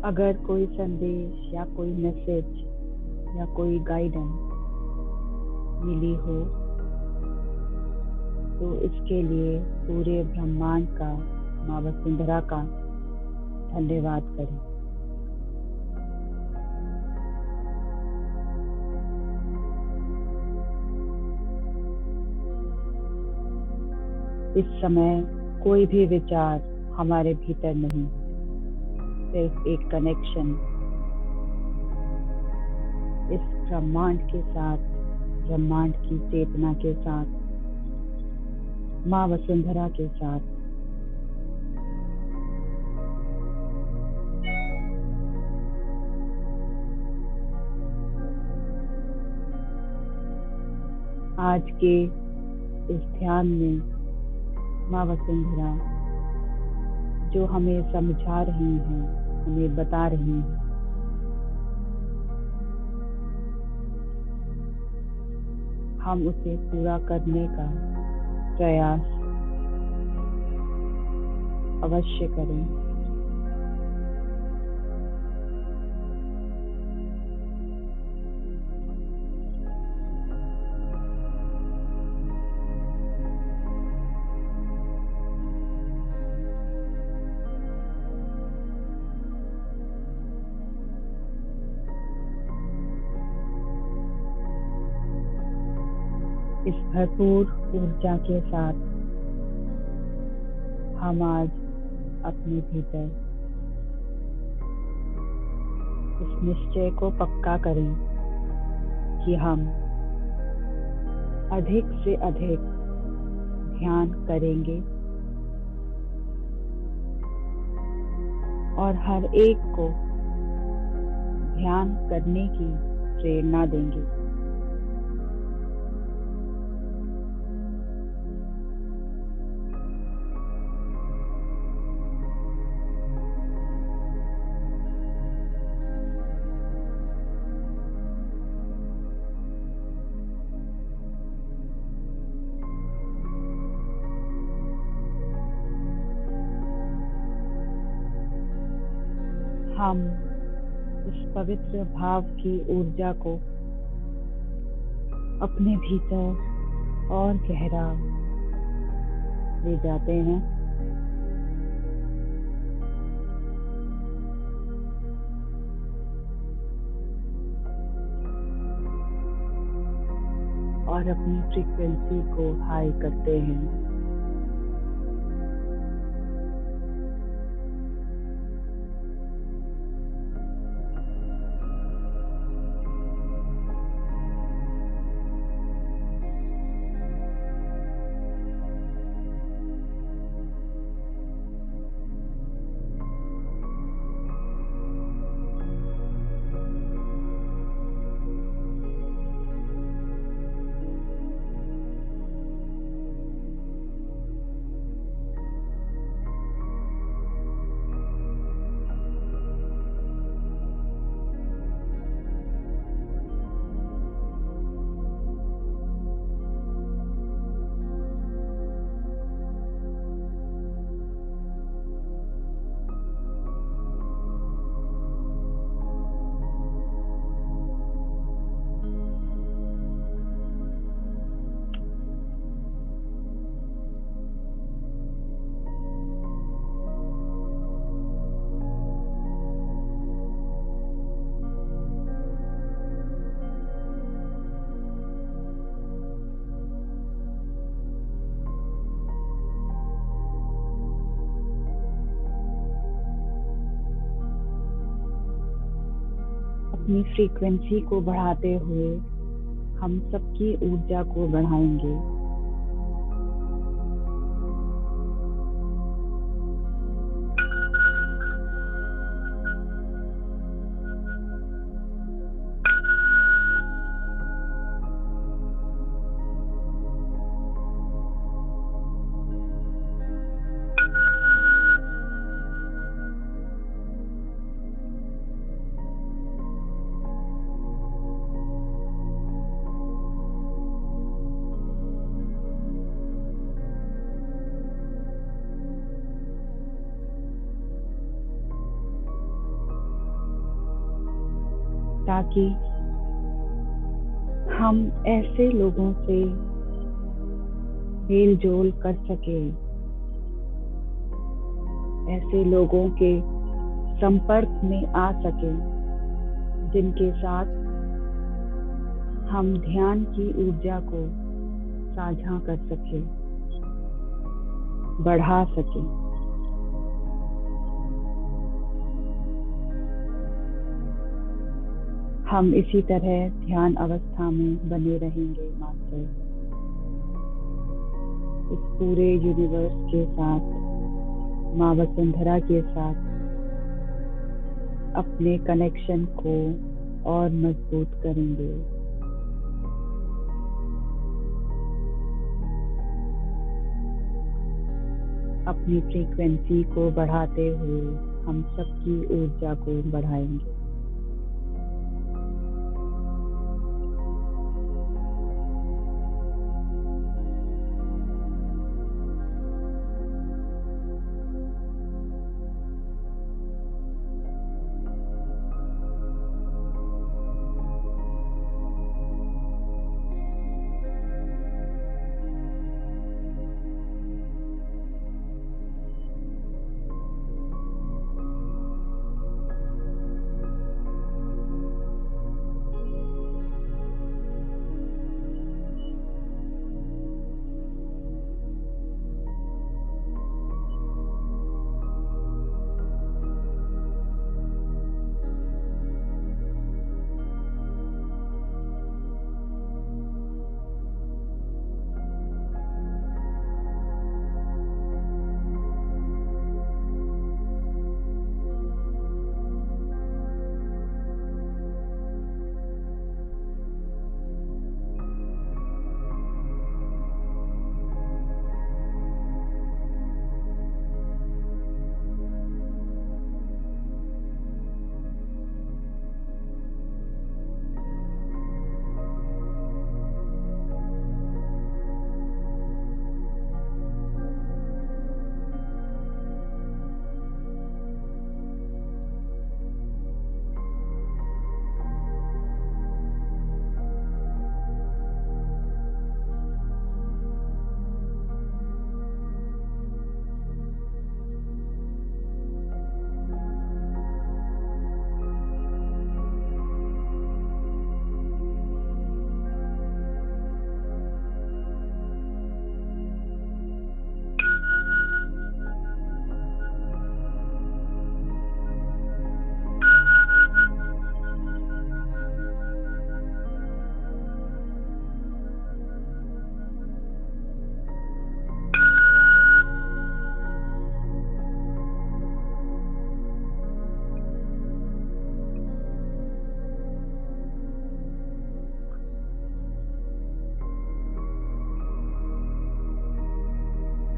अगर कोई संदेश या कोई मैसेज या कोई गाइडेंस मिली हो तो इसके लिए पूरे ब्रह्मांड का, माँ वसुंधरा का धन्यवाद करें। इस समय कोई भी विचार हमारे भीतर नहीं, सिर्फ एक कनेक्शन इस ब्रह्मांड के साथ, ब्रह्मांड की चेतना के साथ, माँ वसुंधरा के साथ। आज के इस ध्यान में माँ वसुंधरा जो हमें समझा रही हैं, हमें बता रही हैं, हम उसे पूरा करने का प्रयास अवश्य करें। इस भरपूर ऊर्जा के साथ हम आज अपने भीतर इस निश्चय को पक्का करें कि हम अधिक से अधिक ध्यान करेंगे और हर एक को ध्यान करने की प्रेरणा देंगे। हम इस पवित्र भाव की ऊर्जा को अपने भीतर और गहरा ले जाते हैं और अपनी फ्रीक्वेंसी को हाई करते हैं। अपनी फ्रीक्वेंसी को बढ़ाते हुए हम सबकी ऊर्जा को बढ़ाएंगे। ताकि हम ऐसे लोगों से मेल जोल कर सके, ऐसे लोगों के संपर्क में आ सके जिनके साथ हम ध्यान की ऊर्जा को साझा कर सके, बढ़ा सके। हम इसी तरह ध्यान अवस्था में बने रहेंगे मास्टर। इस पूरे यूनिवर्स के साथ, माँ वसुंधरा के साथ अपने कनेक्शन को और मजबूत करेंगे। अपनी फ्रीक्वेंसी को बढ़ाते हुए हम सबकी ऊर्जा को बढ़ाएंगे।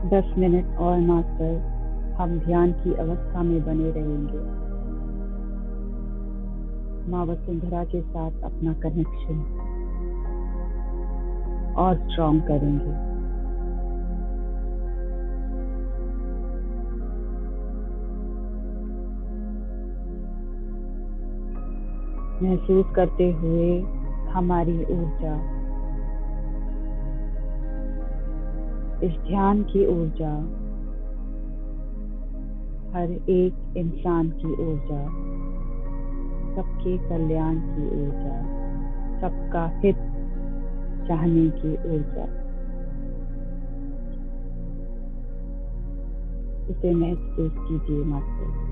दस मिनट और मास्टर, हम ध्यान की अवस्था में बने रहेंगे। माँ वसुंधरा के साथ अपना कनेक्शन और स्ट्रॉन्ग करेंगे। महसूस करते हुए हमारी ऊर्जा, इस ध्यान की ऊर्जा, हर एक इंसान की ऊर्जा, सबके कल्याण की ऊर्जा, सबका हित चाहने की ऊर्जा, इसे महसूस कीजिए मास्टर।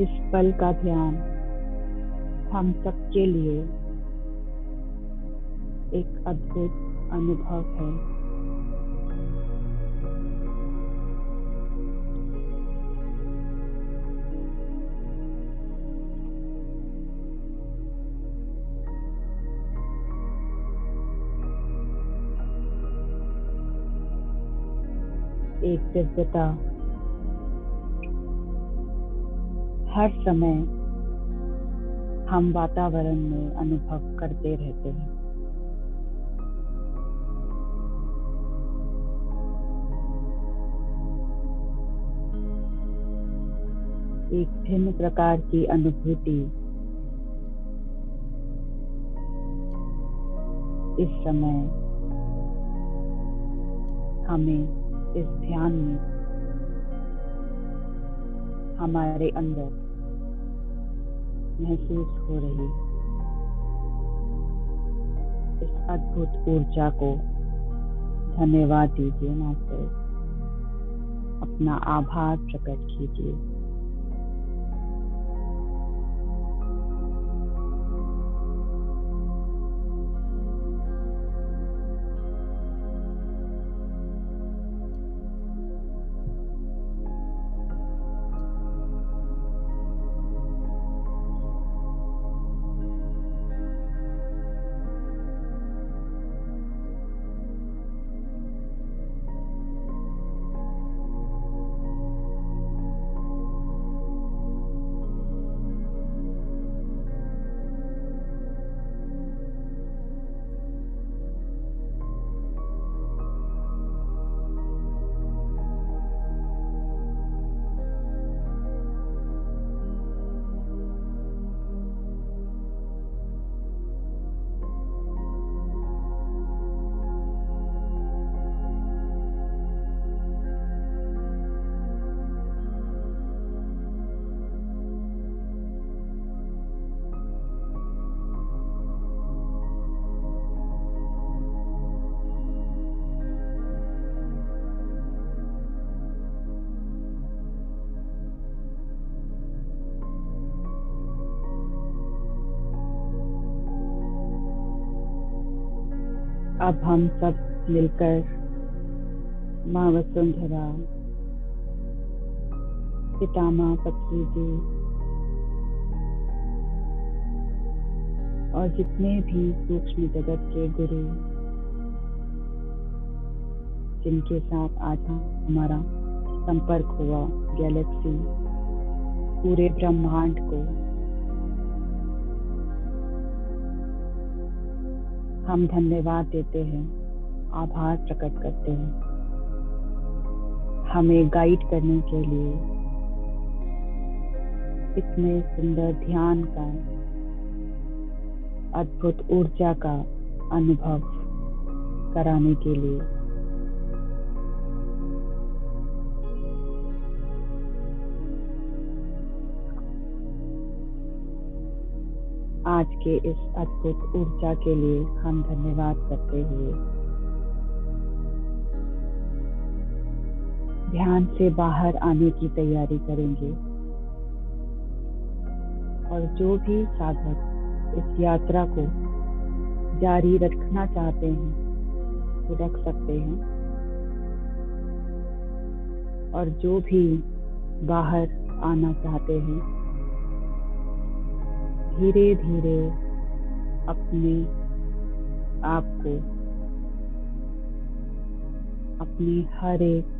इस पल का ध्यान हम सबके लिए एक अद्भुत अनुभव है। एक दिव्यता हर समय हम वातावरण में अनुभव करते रहते हैं। एक भिन्न प्रकार की अनुभूति इस समय हमें इस ध्यान में हमारे अंदर महसूस हो रही इस अद्भुत ऊर्जा को धन्यवाद दीजिए मास्टर। अपना आभार प्रकट कीजिए। अब हम सब मिलकर माँ वसुंधरा, पितामह पत्री जी और जितने भी सूक्ष्म जगत के गुरु जिनके साथ आज हमारा संपर्क हुआ, गैलेक्सी, पूरे ब्रह्मांड को हम धन्यवाद देते हैं, आभार प्रकट करते हैं हमें गाइड करने के लिए, इतने सुंदर ध्यान का, अद्भुत ऊर्जा का अनुभव कराने के लिए। आज के इस अद्भुत ऊर्जा के लिए हम धन्यवाद करते हुए ध्यान से बाहर आने की तैयारी करेंगे और जो भी साधक इस यात्रा को जारी रखना चाहते हैं वो रख सकते हैं और जो भी बाहर आना चाहते हैं धीरे धीरे अपने आप को अपनी हर एक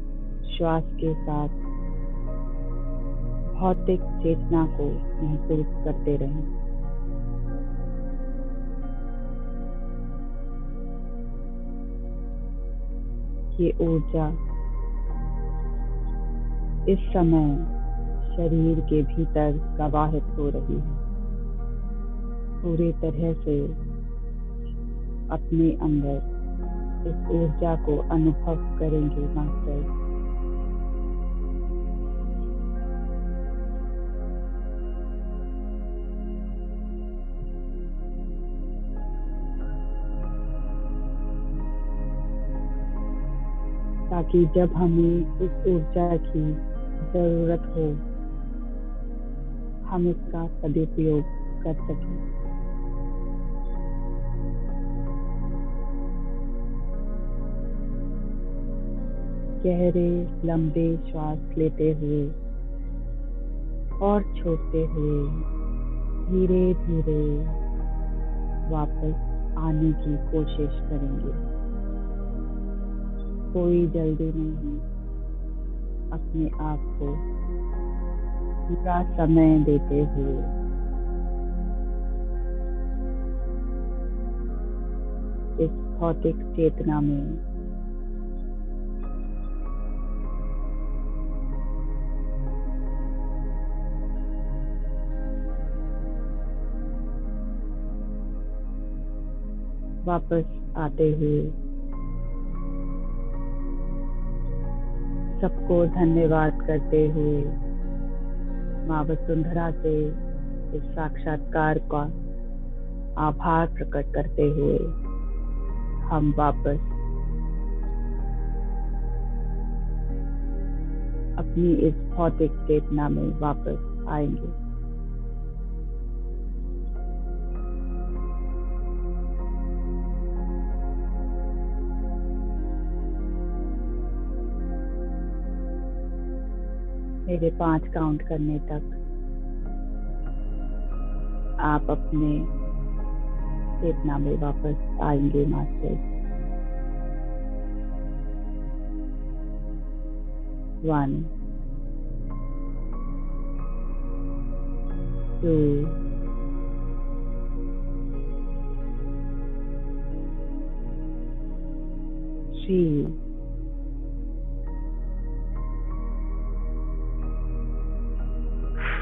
श्वास के साथ भौतिक चेतना को महसूस करते रहें। ये ऊर्जा इस समय शरीर के भीतर प्रवाहित हो रही है। पूरी तरह से अपने अंदर इस ऊर्जा को अनुभव करेंगे मास्टर। ताकि जब हमें इस ऊर्जा की जरूरत हो हम इसका सदुपयोग कर सकें। गहरे लंबे श्वास लेते हुए और छोड़ते हुए धीरे धीरे वापस आने की कोशिश करेंगे। कोई जल्दी नहीं, अपने आप को पूरा समय देते हुए इस भौतिक चेतना में वापस आते हुए सबको धन्यवाद करते हुए माँ वसुंधरा से इस साक्षात्कार का आभार प्रकट करते हुए हम वापस अपनी इस भौतिक चेतना में वापस आएंगे। मेरे 5 काउंट करने तक आप अपने चेतना में वापस आएंगे मास्टर। 1 2 3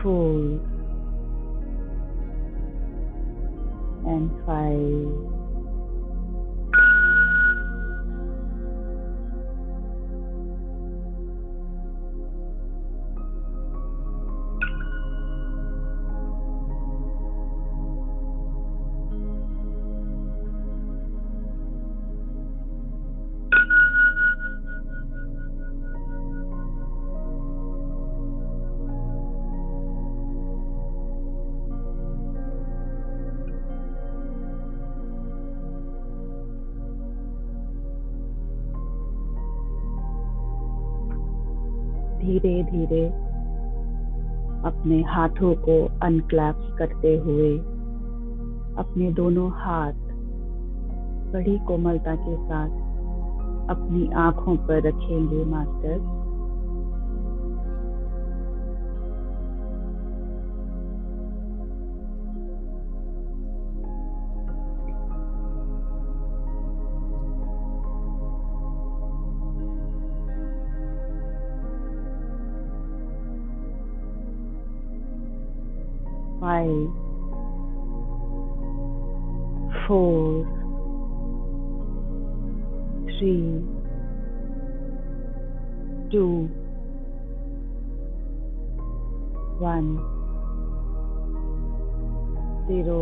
4 and 5. धीरे धीरे अपने हाथों को अनक्लैप करते हुए अपने दोनों हाथ बड़ी कोमलता के साथ अपनी आंखों पर रखेंगे master. Five, 4, 3, 2, 1, 0.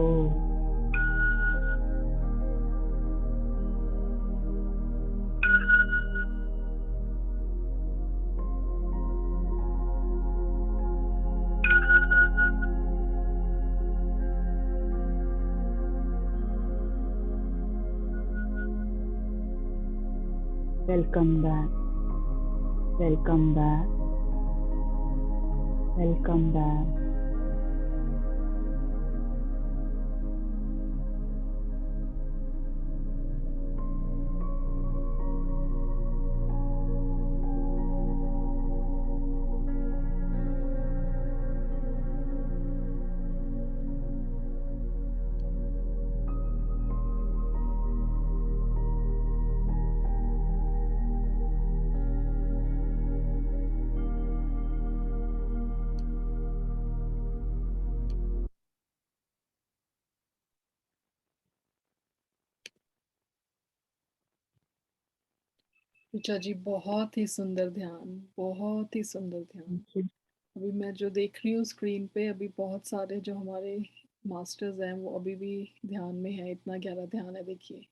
Welcome back. Welcome back. Welcome back. Richa ji, बहुत ही सुंदर ध्यान, बहुत ही सुंदर ध्यान। Thank you. अभी मैं जो देख रही हूँ स्क्रीन पे, अभी बहुत सारे जो हमारे मास्टर्स हैं वो अभी भी ध्यान में है। इतना गहरा ध्यान है। देखिए,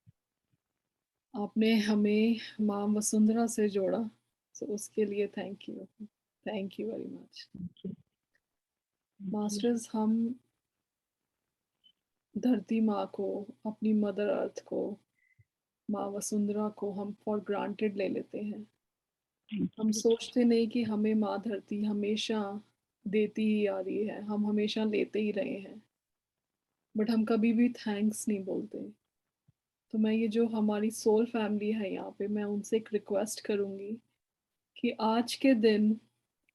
आपने हमें माँ वसुंधरा से जोड़ा, तो उसके लिए thank you, thank you very much. Thank you. Masters, हम धरती माँ को, अपनी मदर अर्थ को, माँ वसुंधरा को हम फॉर ग्रांटेड ले लेते हैं। हम सोचते नहीं कि हमें माँ धरती हमेशा देती ही आ रही है, हम हमेशा लेते ही रहे हैं, बट हम कभी भी थैंक्स नहीं बोलते। तो मैं ये जो हमारी सोल फैमिली है यहाँ पे, मैं उनसे एक रिक्वेस्ट करूँगी कि आज के दिन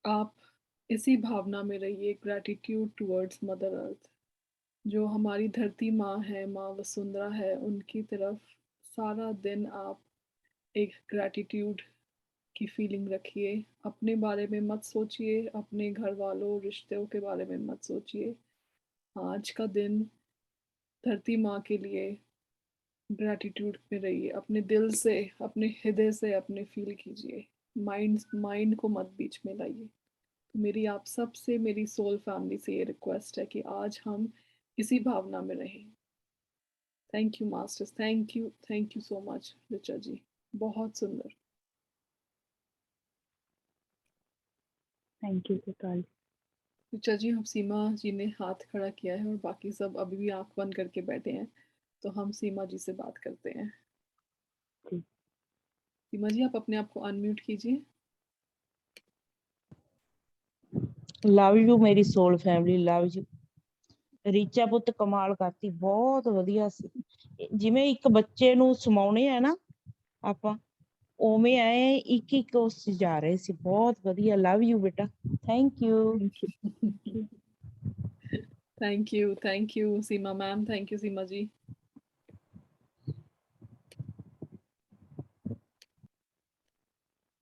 आप इसी भावना में रहिए, ग्रैटिट्यूड टुवर्ड्स मदर अर्थ। जो हमारी धरती माँ है, माँ वसुंधरा है, उनकी तरफ सारा दिन आप एक ग्रैटिट्यूड की फीलिंग रखिए। अपने बारे में मत सोचिए, अपने घर वालों रिश्तों के बारे में मत सोचिए। आज का दिन धरती माँ के लिए ग्रैटिट्यूड में रहिए, अपने दिल से, अपने हृदय से अपने फील कीजिए। माइंड को मत बीच में लाइए। तो मेरी आप सब से, मेरी सोल फैमिली से ये रिक्वेस्ट है कि आज हम इसी भावना में रहें। Thank you masters, thank you so much Richa ji, बहुत सुंदर। Thank you Gopal. ऋचा जी, हम सीमा जी ने हाथ खड़ा किया है और बाकी सब अभी भी आंख बंद करके बैठे हैं, तो हम सीमा जी से बात करते हैं। जी। सीमा जी, आप अपने आप को अनम्यूट कीजिए। लव यू मेरी soul family, love you. Richa ਪੁੱਤ ਕਮਾਲ ਕਰਤੀ, ਬਹੁਤ ਵਧੀਆ ਸੀ। ਜਿਵੇਂ ਇੱਕ ਬੱਚੇ ਨੂੰ ਸਮਾਉਣੇ ਆ ਨਾ ਆਪਾਂ, ਉਵੇਂ ਆਏ ਇੱਕ ਇੱਕ ਉਸ ਚ ਜਾ ਰਹੇ ਸੀ। ਬਹੁਤ ਵਧੀਆ, ਲਵ ਯੂ ਬੇਟਾ, thank you. Thank you Seema ma'am, thank you Seema ji.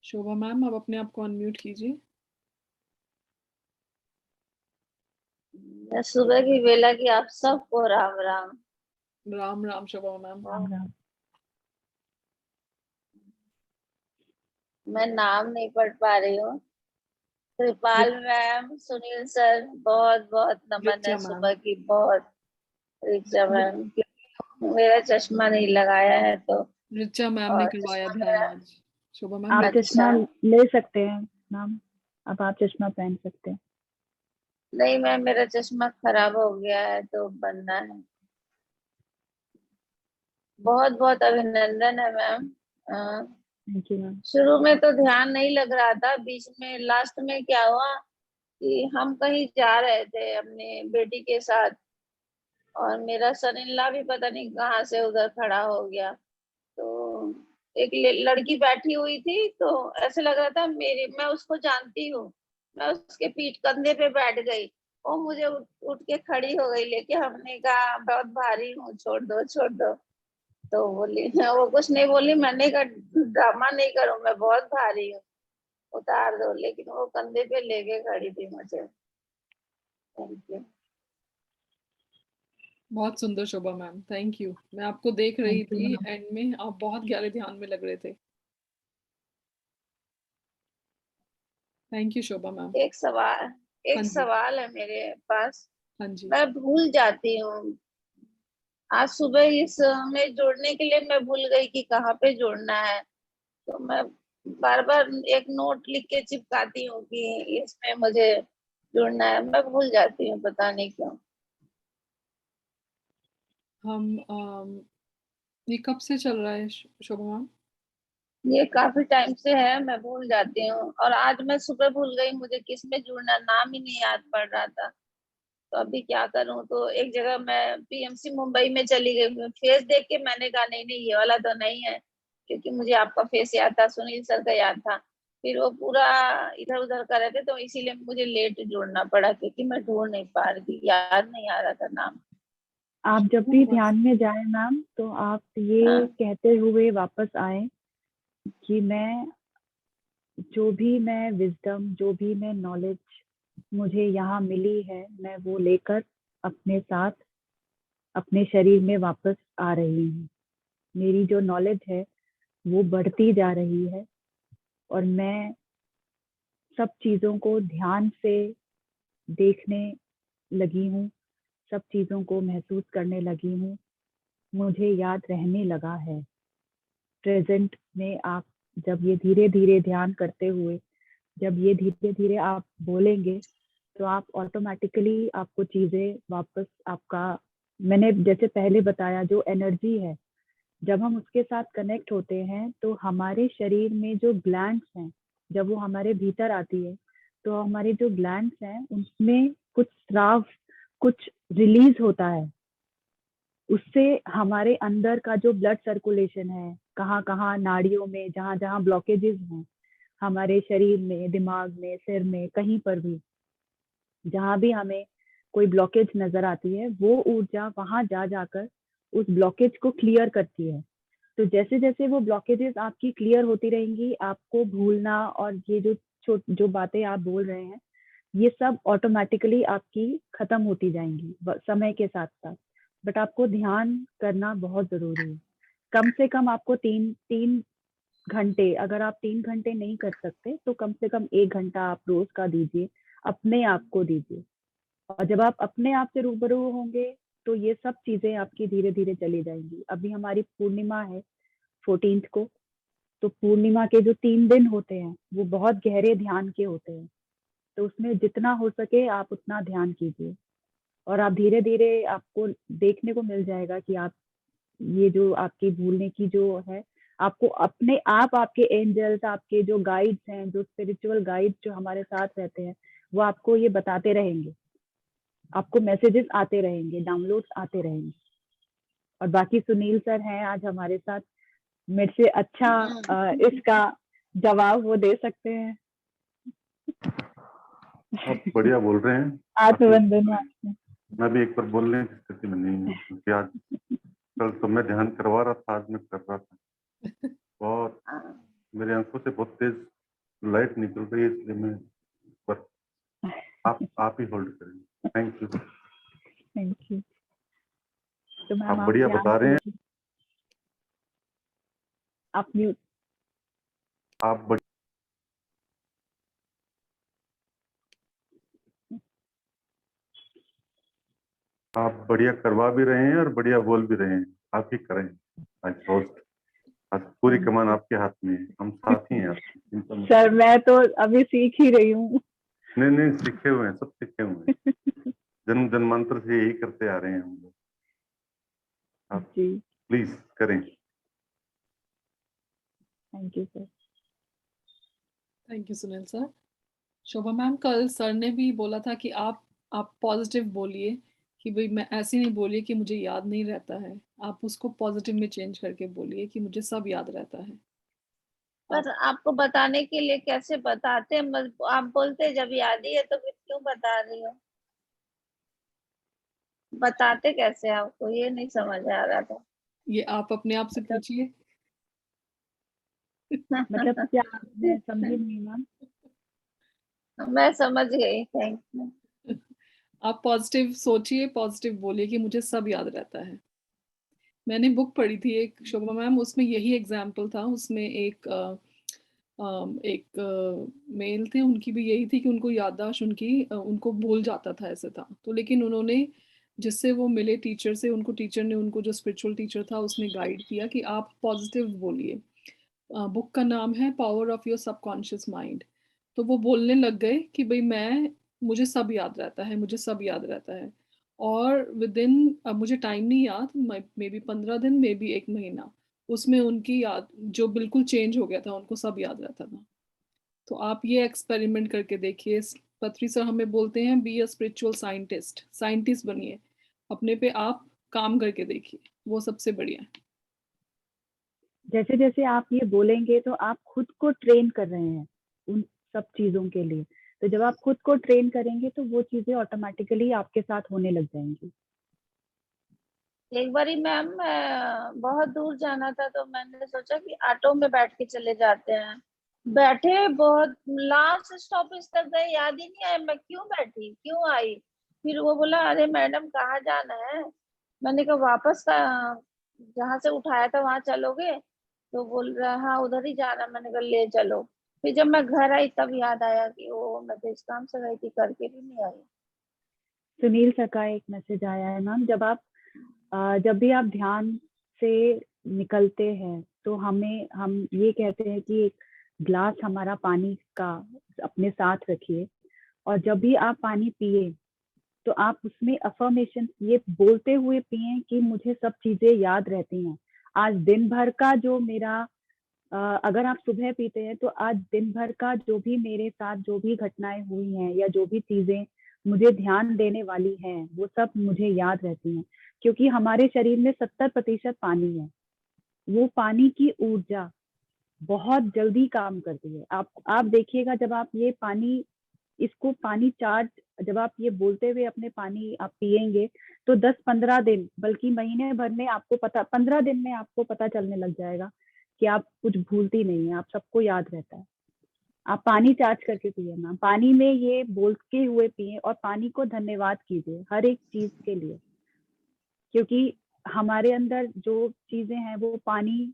Shobha ma'am, आप अपने आप को अनम्यूट कीजिए। सुबह की बेला की आप सबको राम राम। राम राम शोभा मैम। राम राम। मैं नाम नहीं पढ़ पा रही हूँ। कृपाल मैम, सुनील सर, बहुत बहुत नमन है ऋचा मैम। सुबह की। बहुत ऋचा मैम, मेरा चश्मा नहीं लगाया है तो। ऋचा मैम ने और करवाया चश्मा ध्यान मेरा, आज। शोभा मैम, आप अच्छा। चश्मा ले सकते हैं मैम, अब आप चश्मा पहन सकते हैं। नहीं मैम, मेरा चश्मा खराब हो गया है तो बनना है। बहुत बहुत अभिनंदन है मैम। Thank you ma'am. शुरू में तो ध्यान नहीं लग रहा था, बीच में लास्ट में क्या हुआ कि हम कहीं जा रहे थे अपने बेटी के साथ, और मेरा सन इन लॉ भी पता नहीं कहाँ से उधर खड़ा हो गया। तो एक लड़की बैठी हुई थी, तो ऐसे लग रहा था मेरी, मैं उसको जानती हूँ। मैं उसके पीठ कंधे पे बैठ गई, वो मुझे उठ के खड़ी हो गई लेके। हमने कहा बहुत भारी हूँ, छोड़ दो छोड़ दो। तो बोली, वो कुछ नहीं बोली। मैंने कहा ड्रामा नहीं करो, मैं बहुत भारी हूँ, उतार दो। लेकिन वो कंधे पे लेके खड़ी थी मुझे। Thank you. बहुत सुंदर शोभा मैम, थैंक यू। मैं आपको देख रही थैंक यू थी मैम। एंड में, आप बहुत गहरे ध्यान में लग रहे थे। Thank you Shobha ma'am. एक सवाल, हाँ एक जी। सवाल है मेरे पास। हाँ जी। मैं भूल जाती हूँ। आज सुबह इस में जोड़ने के लिए मैं भूल गई कि कहाँ पे जोड़ना है। तो मैं बार बार एक नोट लिख के चिपकाती हूँ कि इसमें मुझे जुड़ना है। मैं भूल जाती हूँ, पता नहीं क्यों। ये कब से चल रहा है शोभा मैम? ये काफी टाइम से है, मैं भूल जाती हूँ। और आज मैं सुबह भूल गई, मुझे किस में जुड़ना, नाम ही नहीं याद पड़ रहा था। तो अभी क्या करूँ? तो एक जगह मैं पीएमसी मुंबई में चली गई, फेस देख के मैंने कहा नहीं नहीं, ये वाला तो नहीं है, क्योंकि मुझे आपका फेस याद था, सुनील सर का याद था। फिर वो पूरा इधर उधर कर रहे थे, तो इसीलिए मुझे लेट जोड़ना पड़ा, क्योंकि मैं ढूंढ नहीं पा रही थी, याद नहीं आ रहा था नाम। आप जब भी ध्यान में जाए मैम, तो आप ये हाँ। कहते हुए वापस आए कि मैं जो भी मैं विजडम, जो भी मैं नॉलेज मुझे यहाँ मिली है, मैं वो लेकर अपने साथ अपने शरीर में वापस आ रही हूँ। मेरी जो नॉलेज है वो बढ़ती जा रही है, और मैं सब चीज़ों को ध्यान से देखने लगी हूँ, सब चीज़ों को महसूस करने लगी हूँ। मुझे याद रहने लगा है। प्रेजेंट में आप जब ये धीरे धीरे ध्यान करते हुए, जब ये धीरे धीरे आप बोलेंगे, तो आप ऑटोमेटिकली आपको चीजें वापस आपका, मैंने जैसे पहले बताया, जो एनर्जी है जब हम उसके साथ कनेक्ट होते हैं तो हमारे शरीर में जो ग्लैंड्स हैं, जब वो हमारे भीतर आती है तो हमारे जो ग्लैंड्स हैं उनमें कुछ स्राव, कुछ रिलीज होता है। उससे हमारे अंदर का जो ब्लड सर्कुलेशन है, कहाँ कहाँ नाड़ियों में, जहाँ जहाँ ब्लॉकेजेस हैं हमारे शरीर में, दिमाग में, सिर में, कहीं पर भी जहाँ भी हमें कोई ब्लॉकेज नजर आती है, वो ऊर्जा वहां जा जाकर उस ब्लॉकेज को क्लियर करती है। तो जैसे जैसे वो ब्लॉकेजेस आपकी क्लियर होती रहेंगी, आपको भूलना और ये जो बातें आप बोल रहे हैं, ये सब ऑटोमेटिकली आपकी खत्म होती जाएंगी समय के साथ साथ। बट आपको ध्यान करना बहुत जरूरी है। कम से कम आपको तीन तीन घंटे, अगर आप 3 घंटे नहीं कर सकते तो कम से कम 1 घंटा आप रोज का दीजिए, अपने आप को दीजिए। और जब आप अपने आप से रूबरू होंगे तो ये सब चीजें आपकी धीरे धीरे चली जाएंगी। अभी हमारी पूर्णिमा है 14th को, तो पूर्णिमा के जो 3 दिन होते हैं वो बहुत गहरे ध्यान के होते हैं। तो उसमें जितना हो सके आप उतना ध्यान कीजिए, और आप धीरे धीरे आपको देखने को मिल जाएगा कि आप ये जो आपकी भूलने की जो है, आपको अपने आप, आपके एंजल्स, आपके जो गाइड्स हैं, जो स्पिरिचुअल गाइड्स जो हमारे साथ रहते हैं, वो आपको ये बताते रहेंगे, आपको मैसेजेस आते रहेंगे, डाउनलोड्स आते रहेंगे। और बाकी सुनील सर हैं आज हमारे साथ, मेरे से अच्छा इसका जवाब वो दे सकते हैं। आप बढ़िया बोल रहे हैं। आत्मवंदन है आपसे। मैं भी एक बार बोलने की स्थिति में नहीं हूँ, क्योंकि आज कल तो मैं ध्यान करवा रहा था, आज मैं कर रहा था। बहुत मेरे आंखों से बहुत तेज लाइट निकल रही है, इसलिए मैं पर आप ही होल्ड करेंगे। Thank you. Thank you. तो मैम आप आप बढ़िया बता रहे हैं। आप म्यूट। आप बढ़िया करवा भी रहे हैं और बढ़िया बोल भी रहे हैं। आप ही करें आज होस्ट। आज पूरी कमान आपके हाथ में है, हम साथी हैं आपके। सर मैं तो अभी सीख ही रही हूँ। नहीं सीखे हुए हैं, सब सीखे हुए हैं। जन्म जन्मांतर से यही करते आ रहे हैं हम लोग। आप जी प्लीज करें। Thank you sir. Thank you Sunil sir. Shobha ma'am, कल सर ने भी बोला था कि आप पॉजिटिव बोलिए, कि भाई मैं ऐसे नहीं बोलिए कि मुझे याद नहीं रहता है, आप उसको पॉजिटिव में चेंज करके बोलिए कि मुझे सब याद रहता है। पर आपको बताने के लिए कैसे बताते हैं? आप बोलते जब याद ही है तो फिर क्यों बता रही हो? बताते कैसे आपको, ये नहीं समझ आ रहा था। ये आप अपने आप से पूछिए। मतलब क्या? मैं समझी नहीं मैम। मैं समझ गई, थैंक यू। आप पॉजिटिव सोचिए, पॉजिटिव बोलिए कि मुझे सब याद रहता है। मैंने बुक पढ़ी थी एक शोभा मैम, उसमें यही एग्जाम्पल था। उसमें एक मेल थे, उनकी भी यही थी कि उनको याददाश्त उनकी उनको भूल जाता था, ऐसे था। तो लेकिन उन्होंने, जिससे वो मिले टीचर से, उनको टीचर ने, उनको जो स्पिरिचुअल टीचर था उसने गाइड किया कि आप पॉजिटिव बोलिए। बुक का नाम है power of your subconscious mind. तो वो बोलने लग गए कि भाई मुझे सब याद रहता है, मुझे सब याद रहता है। और विद इन, अब मुझे टाइम नहीं याद, मे बी 15 दिन, मे बी 1 महीना, उसमें उनकी याद जो बिल्कुल चेंज हो गया था, उनको सब याद रहता था। तो आप ये एक्सपेरिमेंट करके देखिए। पथरी सर हमें बोलते हैं be a spiritual scientist, scientist बनिए, अपने पे आप काम करके देखिए, वो सबसे बढ़िया है। जैसे जैसे आप ये बोलेंगे तो आप खुद को ट्रेन कर रहे हैं उन सब चीजों के लिए। तो जब आप खुद को ट्रेन करेंगे तो वो चीजें ऑटोमेटिकली आपके साथ होने लग जाएंगी। एक बारी मैम बहुत दूर जाना था तो मैंने सोचा कि ऑटो में बैठ के चले जाते हैं। बैठे, बहुत लास्ट स्टॉपेज तक गए, याद ही नहीं आया मैं क्यों बैठी, क्यों आई। फिर वो बोला, अरे मैडम कहाँ जाना है? मैंने कहा वापस का, जहाँ से उठाया था वहां चलोगे? तो बोल रहा हाँ उधर ही जाना। मैंने कहा ले चलो। फिर जब मैं घर आई तब याद आया कि ओ मैं तो इस काम से गई थी, करके भी नहीं आई। सुनील सर का एक मैसेज आया है मैम, जब भी आप ध्यान से निकलते हैं तो हम ये कहते हैं कि एक ग्लास हमारा पानी का अपने साथ रखिए, और जब भी आप पानी पिए तो आप उसमें अफर्मेशन ये बोलते हुए पिए कि मुझे सब चीजें याद रहती हैं। आज दिन भर का जो मेरा अगर आप सुबह पीते हैं तो आज दिन भर का जो भी मेरे साथ जो भी घटनाएं हुई हैं या जो भी चीजें मुझे ध्यान देने वाली हैं वो सब मुझे याद रहती हैं, क्योंकि हमारे शरीर में 70% पानी है। वो पानी की ऊर्जा बहुत जल्दी काम करती है। आप देखिएगा, जब आप ये पानी इसको पानी चार्ज जब आप ये बोलते हुए अपने पानी आप पिएंगे तो 10-15 दिन बल्कि महीने भर में आपको पता 15 दिन में आपको पता चलने लग जाएगा कि आप कुछ भूलती नहीं है, आप सबको याद रहता है। आप पानी चार्ज करके पिए ना, पानी में ये बोलते हुए पिए और पानी को धन्यवाद कीजिए हर एक चीज के लिए, क्योंकि हमारे अंदर जो चीजें हैं वो पानी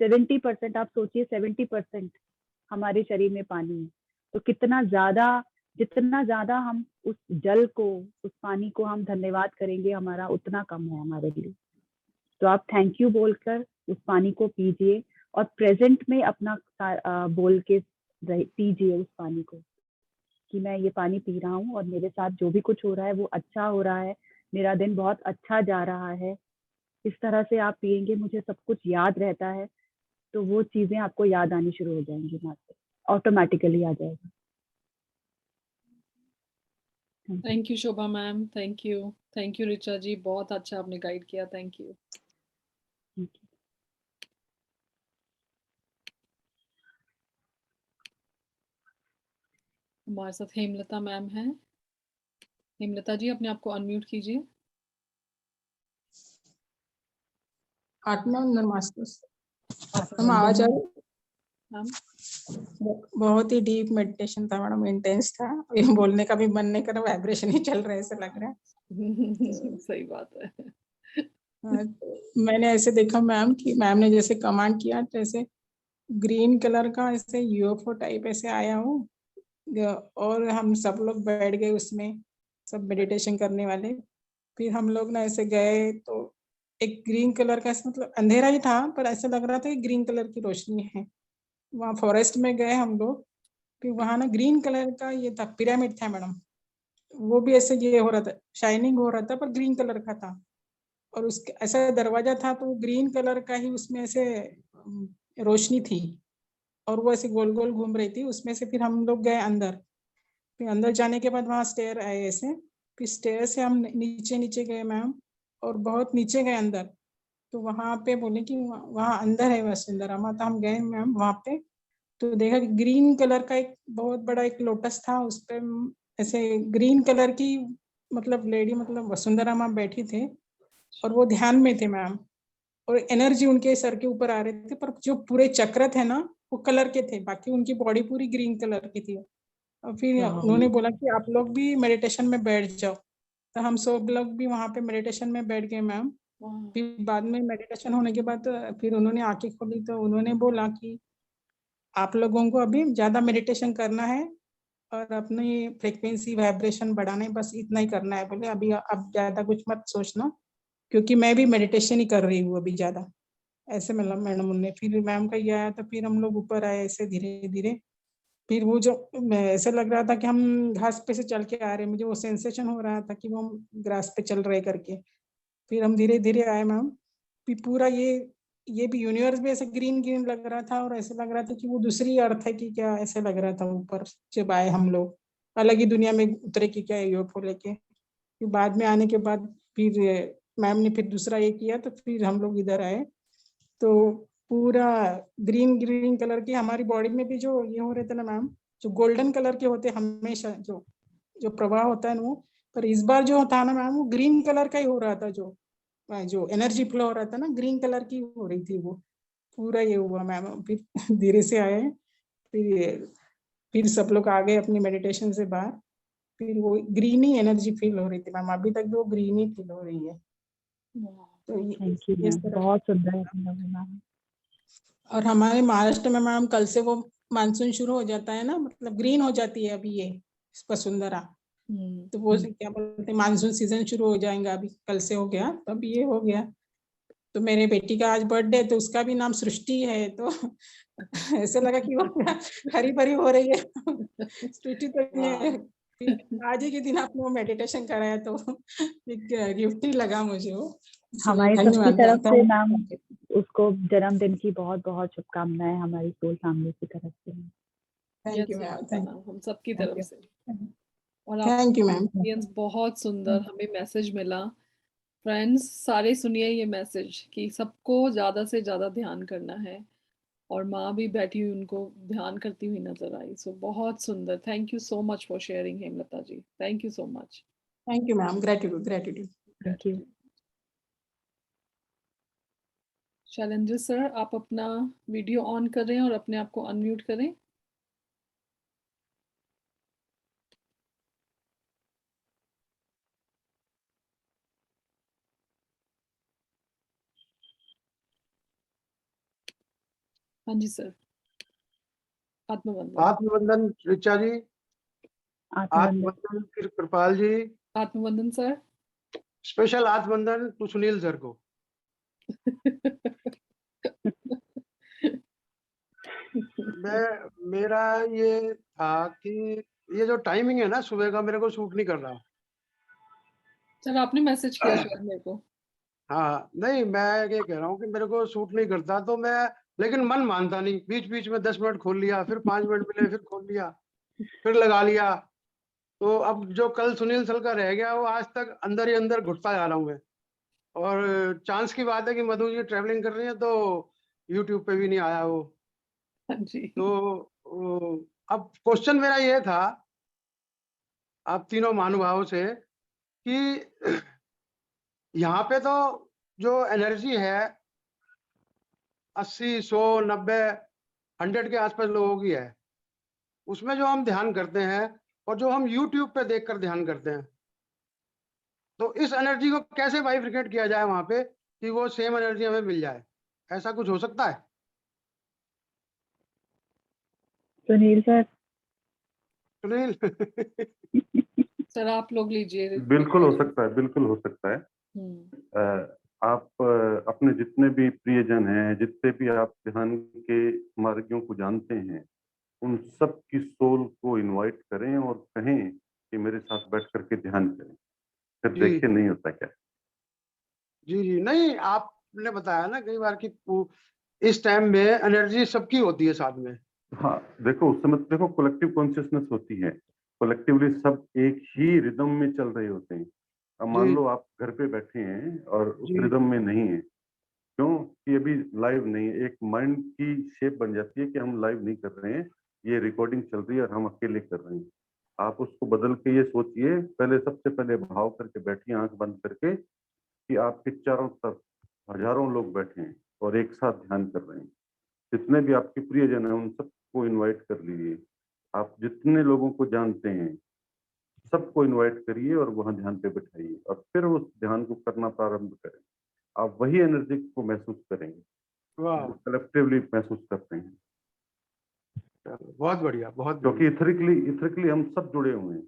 70%, आप सोचिए 70% हमारे शरीर में पानी है। तो जितना ज्यादा हम उस जल को उस पानी को हम धन्यवाद करेंगे हमारा उतना कम है हमारे लिए। तो आप थैंक यू बोलकर उस पानी को पीजिए और प्रेजेंट में अपना बोल के पीजिए उस पानी को कि मैं ये पानी पी रहा हूँ और मेरे साथ जो भी कुछ हो रहा है वो अच्छा हो रहा है, मेरा दिन बहुत अच्छा जा रहा है। इस तरह से आप पिएंगे, मुझे सब कुछ याद रहता है, तो वो चीजें आपको याद आनी शुरू हो जाएंगी, ऑटोमेटिकली आ जाएगा। Thank you Shobha ma'am, thank you Richa ji, बहुत अच्छा आपने गाइड किया, थैंक यू। हमारे साथ हेमलता मैम हैं। हेमलता जी अपने आप को अनम्यूट कीजिए। आत्मा नमस्ते मैम, आवाज आ रही? मैम बहुत ही डीप मेडिटेशन था मैडम, इंटेंस था, ये बोलने का भी मन नहीं कर रहा, वाइब्रेशन ही चल रहा है ऐसा लग रहा है। सही बात है। मैंने ऐसे देखा मैम कि मैम ने जैसे कमांड किया, जैसे ग्रीन कलर का ऐसे यूएफओ टाइप ऐसे आया हो और हम सब लोग बैठ गए उसमें, सब मेडिटेशन करने वाले। फिर हम लोग ना ऐसे गए तो एक ग्रीन कलर का, मतलब अंधेरा ही था पर ऐसा लग रहा था कि ग्रीन कलर की रोशनी है। वहाँ फॉरेस्ट में गए हम लोग, फिर वहाँ ना ग्रीन कलर का ये था, पिरामिड था मैडम, वो भी ऐसे ये हो रहा था, शाइनिंग हो रहा था पर ग्रीन कलर का था। और उसके ऐसा दरवाजा था तो ग्रीन कलर का ही, उसमें ऐसे रोशनी थी और वो ऐसे गोल गोल घूम रही थी उसमें से। फिर हम लोग गए अंदर, फिर अंदर जाने के बाद वहाँ स्टेयर आए ऐसे, फिर स्टेयर से हम नीचे नीचे गए मैम, और बहुत नीचे गए अंदर। तो वहाँ पे बोले कि वहाँ अंदर है वसुंधरा माता। हम गए मैम वहाँ पे, तो देखा कि ग्रीन कलर का एक बहुत बड़ा एक लोटस था, उस पे ऐसे ग्रीन कलर की मतलब लेडी, मतलब वसुंधरा माँ बैठी थे और वो ध्यान में थे मैम, और एनर्जी उनके सर के ऊपर आ रहे थे, पर जो पूरे चक्र थे ना वो कलर के थे, बाकी उनकी बॉडी पूरी ग्रीन कलर की थी। और फिर उन्होंने बोला कि आप लोग भी मेडिटेशन में बैठ जाओ, तो हम सब लोग भी वहाँ पे मेडिटेशन में बैठ गए मैम। फिर बाद में मेडिटेशन होने के बाद फिर उन्होंने आंखें खोली तो उन्होंने बोला कि आप लोगों को अभी ज्यादा मेडिटेशन करना है और अपनी फ्रीक्वेंसी वाइब्रेशन बढ़ाना है, बस इतना ही करना है। बोले अभी अब ज्यादा कुछ मत सोचना, क्योंकि मैं भी मेडिटेशन ही कर रही हूँ अभी ज्यादा, ऐसे मतलब मैडम ने। फिर मैम का ये आया तो फिर हम लोग ऊपर आए ऐसे धीरे धीरे। फिर वो जो ऐसा लग रहा था कि हम घास पे से चल के आ रहे, मुझे वो सेंसेशन हो रहा था कि वो हम ग्रास पे चल रहे करके। फिर हम धीरे धीरे आए मैम, फिर पूरा ये भी यूनिवर्स भी ऐसे ग्रीन ग्रीन लग रहा था, और ऐसे लग रहा था कि वो दूसरी अर्थ है कि क्या, ऐसे लग रहा था। ऊपर जब आए हम लोग अलग ही दुनिया में उतरे कि क्या यूएफओ लेके। फिर बाद में आने के बाद फिर मैम ने फिर दूसरा ये किया, तो फिर हम लोग इधर आए तो पूरा ग्रीन ग्रीन कलर की हमारी बॉडी में भी जो ये हो रहे थे ना मैम, जो गोल्डन कलर के होते हमेशा, जो प्रवाह होता है ना वो, पर इस बार जो था ना मैम वो ग्रीन कलर का ही हो रहा था, जो एनर्जी फ्लो हो रहा था ना ग्रीन कलर की हो रही थी वो पूरा। ये हुआ मैम, फिर धीरे से आए, फिर सब लोग आ गए अपनी मेडिटेशन से बाहर। फिर वो ग्रीन ही एनर्जी फील हो रही थी मैम, अभी तक भी वो ग्रीन ही फील हो रही है। तो थैंक यू मैम, बहुत सुंदर मैम। और हमारे महाराष्ट्र में मैम कल से वो मानसून शुरू हो जाता है ना, मतलब ग्रीन हो जाती है अभी ये वसुंधरा, तो वो क्या बोलते हैं मानसून सीजन शुरू हो जाएगा, अभी कल से हो गया, तब ये हो गया। तो मेरे बेटी का आज बर्थडे, तो उसका भी नाम सृष्टि है, तो ऐसे लगा कि वो हरी भरी हो रही है। सृष्टि तो ये फिर आज ही के दिन आपने वो मेडिटेशन कराया तो एक गिफ्ट ही लगा मुझे वो। इसलिए हमारी सबकी धन्यवाद तरफ से थैंक मैम उसको जन्मदिन की बहुत बहुत शुभकामनाएं हमारी सोल फैमिली की तरफ से। यू मैम, थैंक हम सबकी Thank तरफ you. से। और थैंक यू मैम। ऑडियंस बहुत सुंदर हमें मैसेज मिला। फ्रेंड्स सारे सुनिए ये मैसेज कि सबको ज्यादा से ज्यादा ध्यान करना है, और माँ भी बैठी हुई उनको ध्यान करती हुई नजर आई। सो बहुत सुंदर। Thank you so much for sharing Hemlata ji, thank you so much. Thank you ma'am, gratitude gratitude. Thank you. Shailendra sir आप अपना वीडियो ऑन करें और अपने आप को अनम्यूट करें। हाँ जी सर। आत्मवंदन। आत्मवंदन ऋचा जी। आत्मवंदन। आत्मवंदन फिर कृपाल जी। आत्मवंदन सर। स्पेशल आत्मवंदन टू सुनील सर को। मेरा ये था कि ये जो टाइमिंग है ना सुबह का मेरे को सूट नहीं कर रहा। सर आपने मैसेज किया शायद मेरे को। हाँ नहीं, मैं ये कह रहा हूँ कि मेरे को सूट नहीं करता तो मैं, लेकिन मन मानता नहीं। बीच बीच में 10 मिनट खोल लिया, फिर 5 मिनट मिले, फिर खोल लिया, फिर लगा लिया। तो अब जो कल सुनील सर का रह गया वो आज तक अंदर ही अंदर घुटता जा रहा हूँ मैं। और चांस की बात है कि मधु जी ट्रैवलिंग कर रही है तो यूट्यूब पे भी नहीं आया वो। हाँ जी। तो अब क्वेश्चन मेरा ये था आप तीनों महानुभावों से कि यहाँ पे तो जो एनर्जी है 80, 100, 90, 100 के आसपास लोगों की है, उसमें जो हम ध्यान करते हैं और जो हम यूट्यूब पे देखकर ध्यान करते हैं, तो इस एनर्जी को कैसे बाइफरकेट किया जाए वहां पे कि वो सेम एनर्जी हमें मिल जाए? ऐसा कुछ हो सकता है? सुनील सर। सुनील। सर आप लोग लीजिए। बिल्कुल हो सकता है, बिल्कुल हो सकता है। आप अपने जितने भी प्रियजन हैं, जितने भी आप ध्यान के मार्गियों को जानते हैं, उन सब की सोल को इनवाइट करें और कहें कि मेरे साथ बैठ करके ध्यान करें, फिर जी देखिए नहीं होता क्या। जी जी, नहीं आपने बताया ना कई बार कि इस टाइम में एनर्जी सबकी होती है साथ में। हाँ देखो, उस समय देखो कलेक्टिव कॉन्शियसनेस होती है, कलेक्टिवली सब एक ही रिदम में चल रहे होते हैं। अब मान जी लो आप घर पे बैठे हैं और उस जी रिदम में नहीं है, क्यों कि अभी लाइव नहीं है। एक माइंड की शेप बन जाती है कि हम लाइव नहीं कर रहे हैं, ये रिकॉर्डिंग चल रही है और हम अकेले कर रहे हैं। आप उसको बदल के ये सोचिए, पहले सबसे पहले भाव करके बैठिए आंख बंद करके कि आपके चारों तरफ हजारों लोग बैठे हैं और एक साथ ध्यान कर रहे हैं। जितने भी आपके प्रियजन हैं उन सबको इनवाइट कर लीजिए। आप जितने लोगों को जानते हैं सबको इनवाइट करिए और वहां ध्यान पे बैठाइए और फिर उस ध्यान को करना प्रारंभ करें। आप वही एनर्जी को महसूस करेंगे वाह, जो कलेक्टिवली महसूस करते हैं, बहुत बढ़िया बहुत क्योंकि बढ़िया। इथरिकली हम सब जुड़े हुए हैं।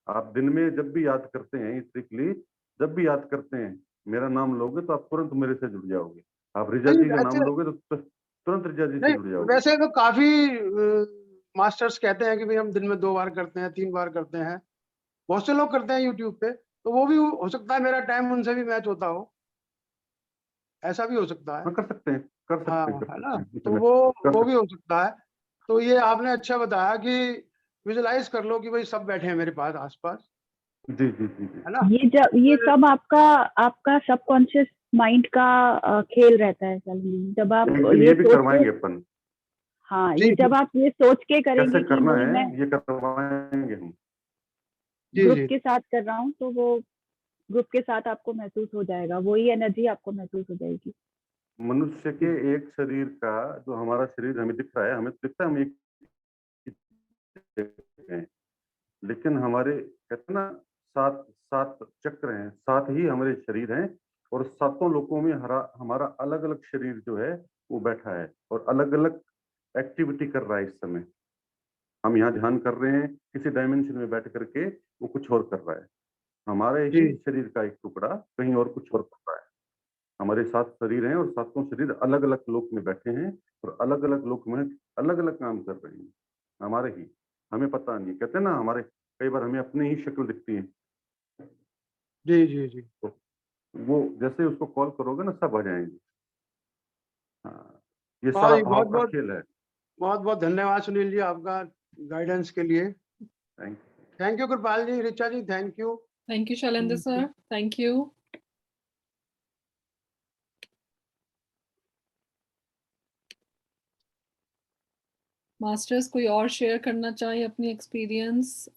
आप दिन में जब भी याद करते हैं, इथरिकली जब भी याद करते हैं, मेरा नाम लोगे तो आप तुरंत मेरे से जुड़ जाओगे। आप रिजा नहीं जी का नाम अच्छा, लोगे तो तुरंत रिजा जी से नहीं जुड़ जाओगे। वैसे तो काफी मास्टर्स कहते हैं कि भाई हम दिन में 2 बार करते हैं, 3 बार करते हैं। बहुत से लोग करते हैं यूट्यूब पे, तो वो भी हो सकता है मेरा टाइम उनसे भी मैच होता हो, ऐसा भी हो सकता है। हाँ कर सकते हैं, कर हाँ सकते हैं, कर है सकते ना, हैं, तो इसमें कर वो भी सकते हो सकता है। तो ये आपने अच्छा बताया कि विजुलाइज कर लो कि भाई सब बैठे हैं मेरे पास आसपास, हैं। जी जी जी जी। है ना। ये फिर सब आपका सबकॉन्शियस माइंड का खेल रहता है सर। जब आप एक दिन ये ये भी सोच के, करवाएंगे अपन, हाँ जी ये जी जब आप ये सोच के कैसे करेंगे कि करना नहीं है मैं ये करवाएंगे हम। जी ग्रुप जी के साथ कर रहा हूँ, तो वो ग्रुप के साथ आपको महसूस हो जाएगा, वही एनर्जी आपको महसूस हो जाएगी। मनुष्य के जी एक शरीर का, जो हमारा शरीर हमें दिख रहा है, हमें दिखता है हम एक हैं, लेकिन हमारे कहते हैं ना 7 चक्र हैं, 7 ही हमारे शरीर हैं और 7 लोकों में हमारा अलग अलग शरीर जो है वो बैठा है और अलग अलग एक्टिविटी कर रहा है। इस समय हम यहाँ ध्यान कर रहे हैं, किसी डायमेंशन में बैठ करके वो कुछ और कर रहा है। हमारे जी ही शरीर का एक टुकड़ा कहीं और कुछ और कर रहा है। हमारे 7 शरीर हैं और 7 शरीर अलग अलग लोक में बैठे हैं और अलग अलग लोक में अलग अलग काम कर रहे हैं। हमारे ही, हमें पता नहीं। कहते हैं ना, हमारे कई बार हमें अपनी ही शक्ल दिखती है, जी जी जी। तो वो जैसे ही उसको कॉल करोगे ना, सब आ जाएंगे। हाँ, ये हाँ सारा जी, भाव बहुत का बहुत खेल है। बहुत बहुत धन्यवाद सुनील जी आपका गाइडेंस के लिए। Thank thank you Kripal ji, Richa ji, thank you. Thank you Shailendra sir, thank you. Masters कोई और शेयर करना चाहे अपनी एक्सपीरियंस?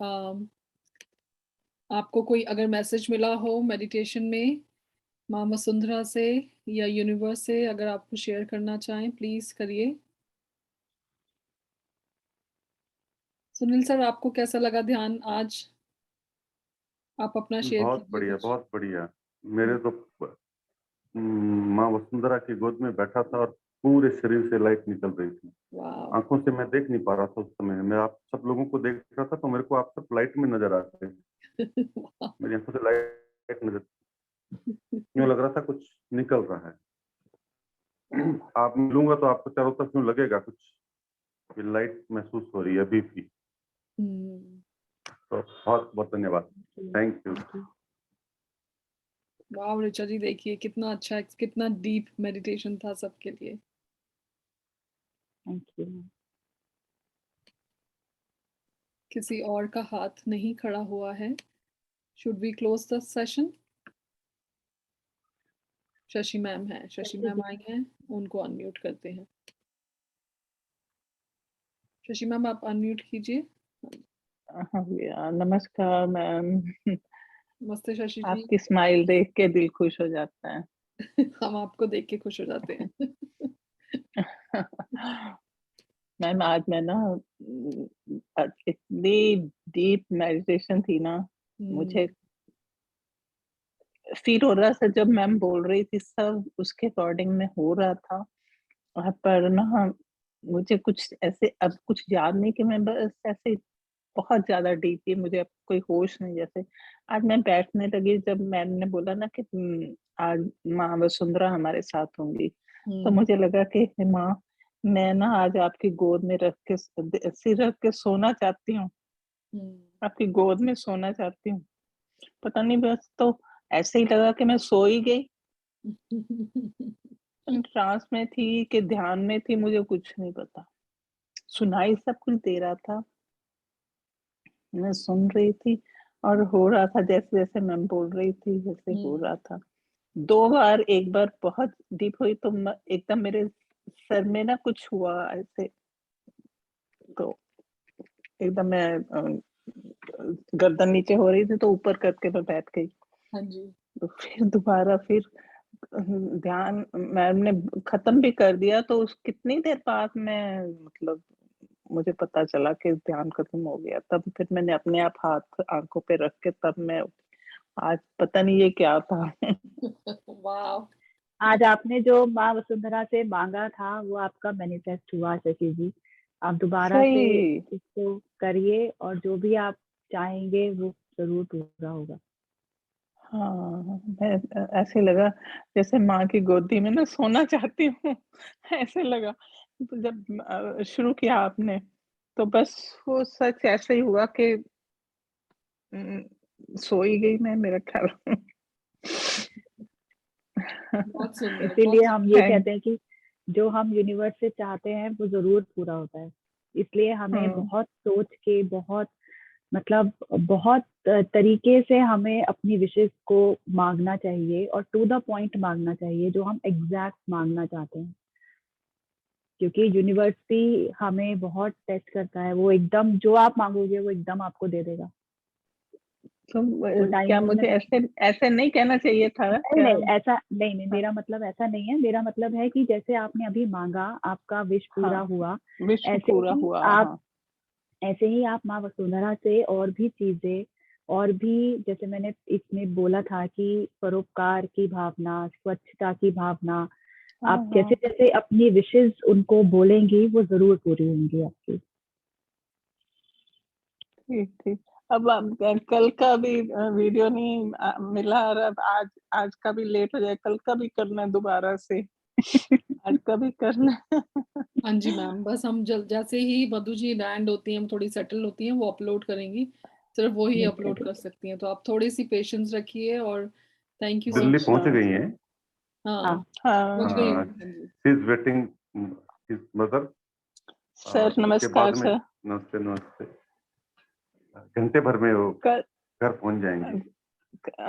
आपको कोई अगर मैसेज मिला हो मेडिटेशन में माँ वसुंधरा से या यूनिवर्स से, अगर आपको शेयर करना चाहें प्लीज करिए। सुनील सर, आपको कैसा लगा ध्यान आज? आप अपना शेयर बहुत कीजिए बढ़िया, कुछ। बहुत बढ़िया। मेरे तो माँ वसुंधरा की गोद में बैठा था और पूरे शरीर से लाइट निकल रही थी। वाह। आंखों से मैं देख नहीं पा रहा था उस समय, मैं आप सब लोगों को देख रहा था, तो मेरे को आप सब लाइट में नजर आते हैं। मेरी आंखों से लाइट नजर, यूं लग रहा था कुछ निकल रहा है। आप मिलूंगा तो आपको चारों तरफ यूं लगेगा कुछ लाइट महसूस हो रही है अभी भी। तो बहुत बहुत धन्यवाद, थैंक यू। वाह ऋचा जी, देखिए कितना अच्छा, कितना डीप मेडिटेशन था सबके लिए। Thank you. किसी और का हाथ नहीं खड़ा हुआ है। Should we close the session? Shashi ma'am है, शशि मैम आई हैं, उनको अनम्यूट करते हैं। शशि मैम आप अनम्यूट कीजिए। हाँ भैया, नमस्कार मैम। नमस्ते शशि जी। आपकी स्माइल देख के दिल खुश हो जाता है। हम आपको देख के खुश हो जाते हैं। मैम आज मैं ना इतनी डीप मेडिटेशन थी ना, मुझे फील हो रहा था जब मैम बोल रही थी सब उसके अकॉर्डिंग में हो रहा था। पर ना मुझे कुछ ऐसे अब कुछ याद नहीं कि मैं बस ऐसे बहुत ज्यादा डीपली मुझे अब कोई होश नहीं। जैसे आज मैं बैठने लगी जब मैम ने बोला ना कि आज माँ वसुंधरा हमारे साथ होंगी, तो मुझे लगा कि हे माँ, मैं ना आज आपकी गोद में रख के सिर रख के सोना चाहती हूँ, आपकी गोद में सोना चाहती हूँ। पता नहीं, बस तो ऐसे ही लगा कि मैं सो ही गई। ट्रांस में थी कि ध्यान में थी, मुझे कुछ नहीं पता। सुनाई सब कुछ दे रहा था, मैं सुन रही थी और हो रहा था जैसे जैसे मैम बोल रही थी वैसे हो रहा था। 2 बार, एक बार बहुत डीप हुई तो एकदम मेरे सर में ना कुछ हुआ ऐसे, तो एकदम मैं गर्दन नीचे हो रही थी तो ऊपर करके मैं बैठ गई। हाँ जी। तो फिर दोबारा फिर ध्यान मैम ने खत्म भी कर दिया, तो उस कितनी देर बाद मैं मतलब मुझे पता चला कि ध्यान खत्म हो गया। तब फिर मैंने अपने आप हाथ आंखों पे रख के तब मैं आज पता नहीं ये क्या था। वाह। आज आपने जो माँ वसुंधरा से मांगा था वो आपका मैनिफेस्ट हुआ शशि जी। आप दोबारा से सही। इसको करिए और जो भी आप चाहेंगे वो जरूर पूरा होगा। हाँ, मैं ऐसे लगा जैसे माँ की गोदी में ना सोना चाहती हूँ। ऐसे लगा जब शुरू किया आपने, तो बस वो सच ऐसे ही हुआ कि सो ही गई मैं, मेरा ख्याल। बहुत सुंदर, इसीलिए बहुत हम ये थैंक कहते हैं कि जो हम यूनिवर्स से चाहते हैं वो जरूर पूरा होता है। इसलिए हमें बहुत सोच के, बहुत मतलब बहुत तरीके से हमें अपनी विशेष को मांगना चाहिए और टू द पॉइंट मांगना चाहिए, जो हम एग्जैक्ट मांगना चाहते हैं। क्योंकि यूनिवर्स भी हमें बहुत टेस्ट करता है, वो एकदम जो आप मांगोगे वो एकदम आपको दे देगा। तो वो क्या टाइमिंग में मुझे ऐसे ऐसे नहीं कहना चाहिए था नहीं क्या? नहीं ऐसा नहीं, मेरा मतलब ऐसा नहीं है। मेरा मतलब है कि जैसे आपने अभी मांगा, आपका विश पूरा हाँ, हुआ, विश ऐसे पूरा ही हुआ। आप हाँ, ऐसे ही आप माँ वसुंधरा से और भी चीजें, और भी जैसे मैंने इसमें बोला था कि परोपकार की भावना, स्वच्छता की भावना, हाँ, आप जैसे हाँ, जैसे अपनी विशेष उनको बोलेंगी वो जरूर पूरी होंगी आपकी। ठीक ठीक। अब कल का भी वीडियो नहीं मिला, और अब आज आज का भी लेट हो जाए, कल का भी करना है दोबारा से। आज का भी करना है। हाँ जी मैम, बस हम जैसे ही मधु जी लैंड होती हैं, थोड़ी सेटल होती हैं, वो अपलोड करेंगी। सिर्फ वो ही बिल्कुल, अपलोड कर बिल्कुल। सकती हैं, तो आप थोड़ी सी पेशेंस रखिए और thank you so Delhi much. पहुंच गई हैं। हाँ हाँ, हाँ पहुंच गई हाँ, हूँ, हाँ जी। She is waiting his mother. Sir उसके नमस्कार बाद में सर। नमस्ते नमस्ते, घंटे भर में वो कल घर पहुंच जाएंगी।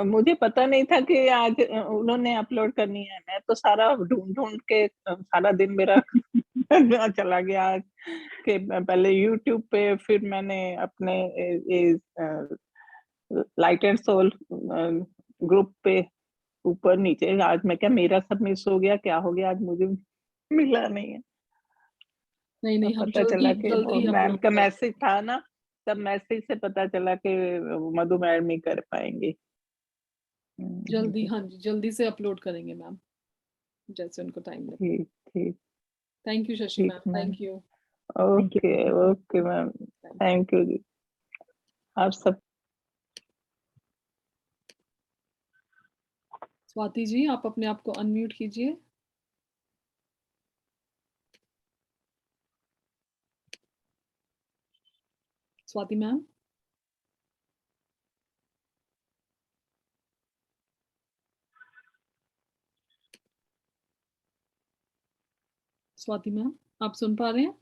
मुझे पता नहीं था कि आज उन्होंने अपलोड करनी है। मैं तो सारा ढूंढ के सारा दिन मेरा चला गया आज कि पहले यूट्यूब पे, फिर मैंने अपने लाइट एंड सोल ग्रुप पे ऊपर नीचे। आज मैं क्या मेरा सब मिस हो गया, क्या हो गया आज मुझे मिला नहीं है। नहीं नहीं, तब हम पता जल्दी चला कि वो जल्दी मैम अपलोड का कर। मैसेज था ना, तब मैसेज से पता चला कि मधु मैडम ही कर पाएंगी। जल्दी, हाँ जी, जल्दी से अपलोड करेंगे मैम, जैसे उनको टाइम लगे। ठीक ठीक थैंक यू शशि ठीक ma'am, ma'am. Thank you. Thank you. Okay okay ma'am, thank you जी। आप सब स्वाति जी, आप अपने आप को अनम्यूट कीजिए। स्वाति मैम। स्वाति मैम, आप सुन पा रहे हैं?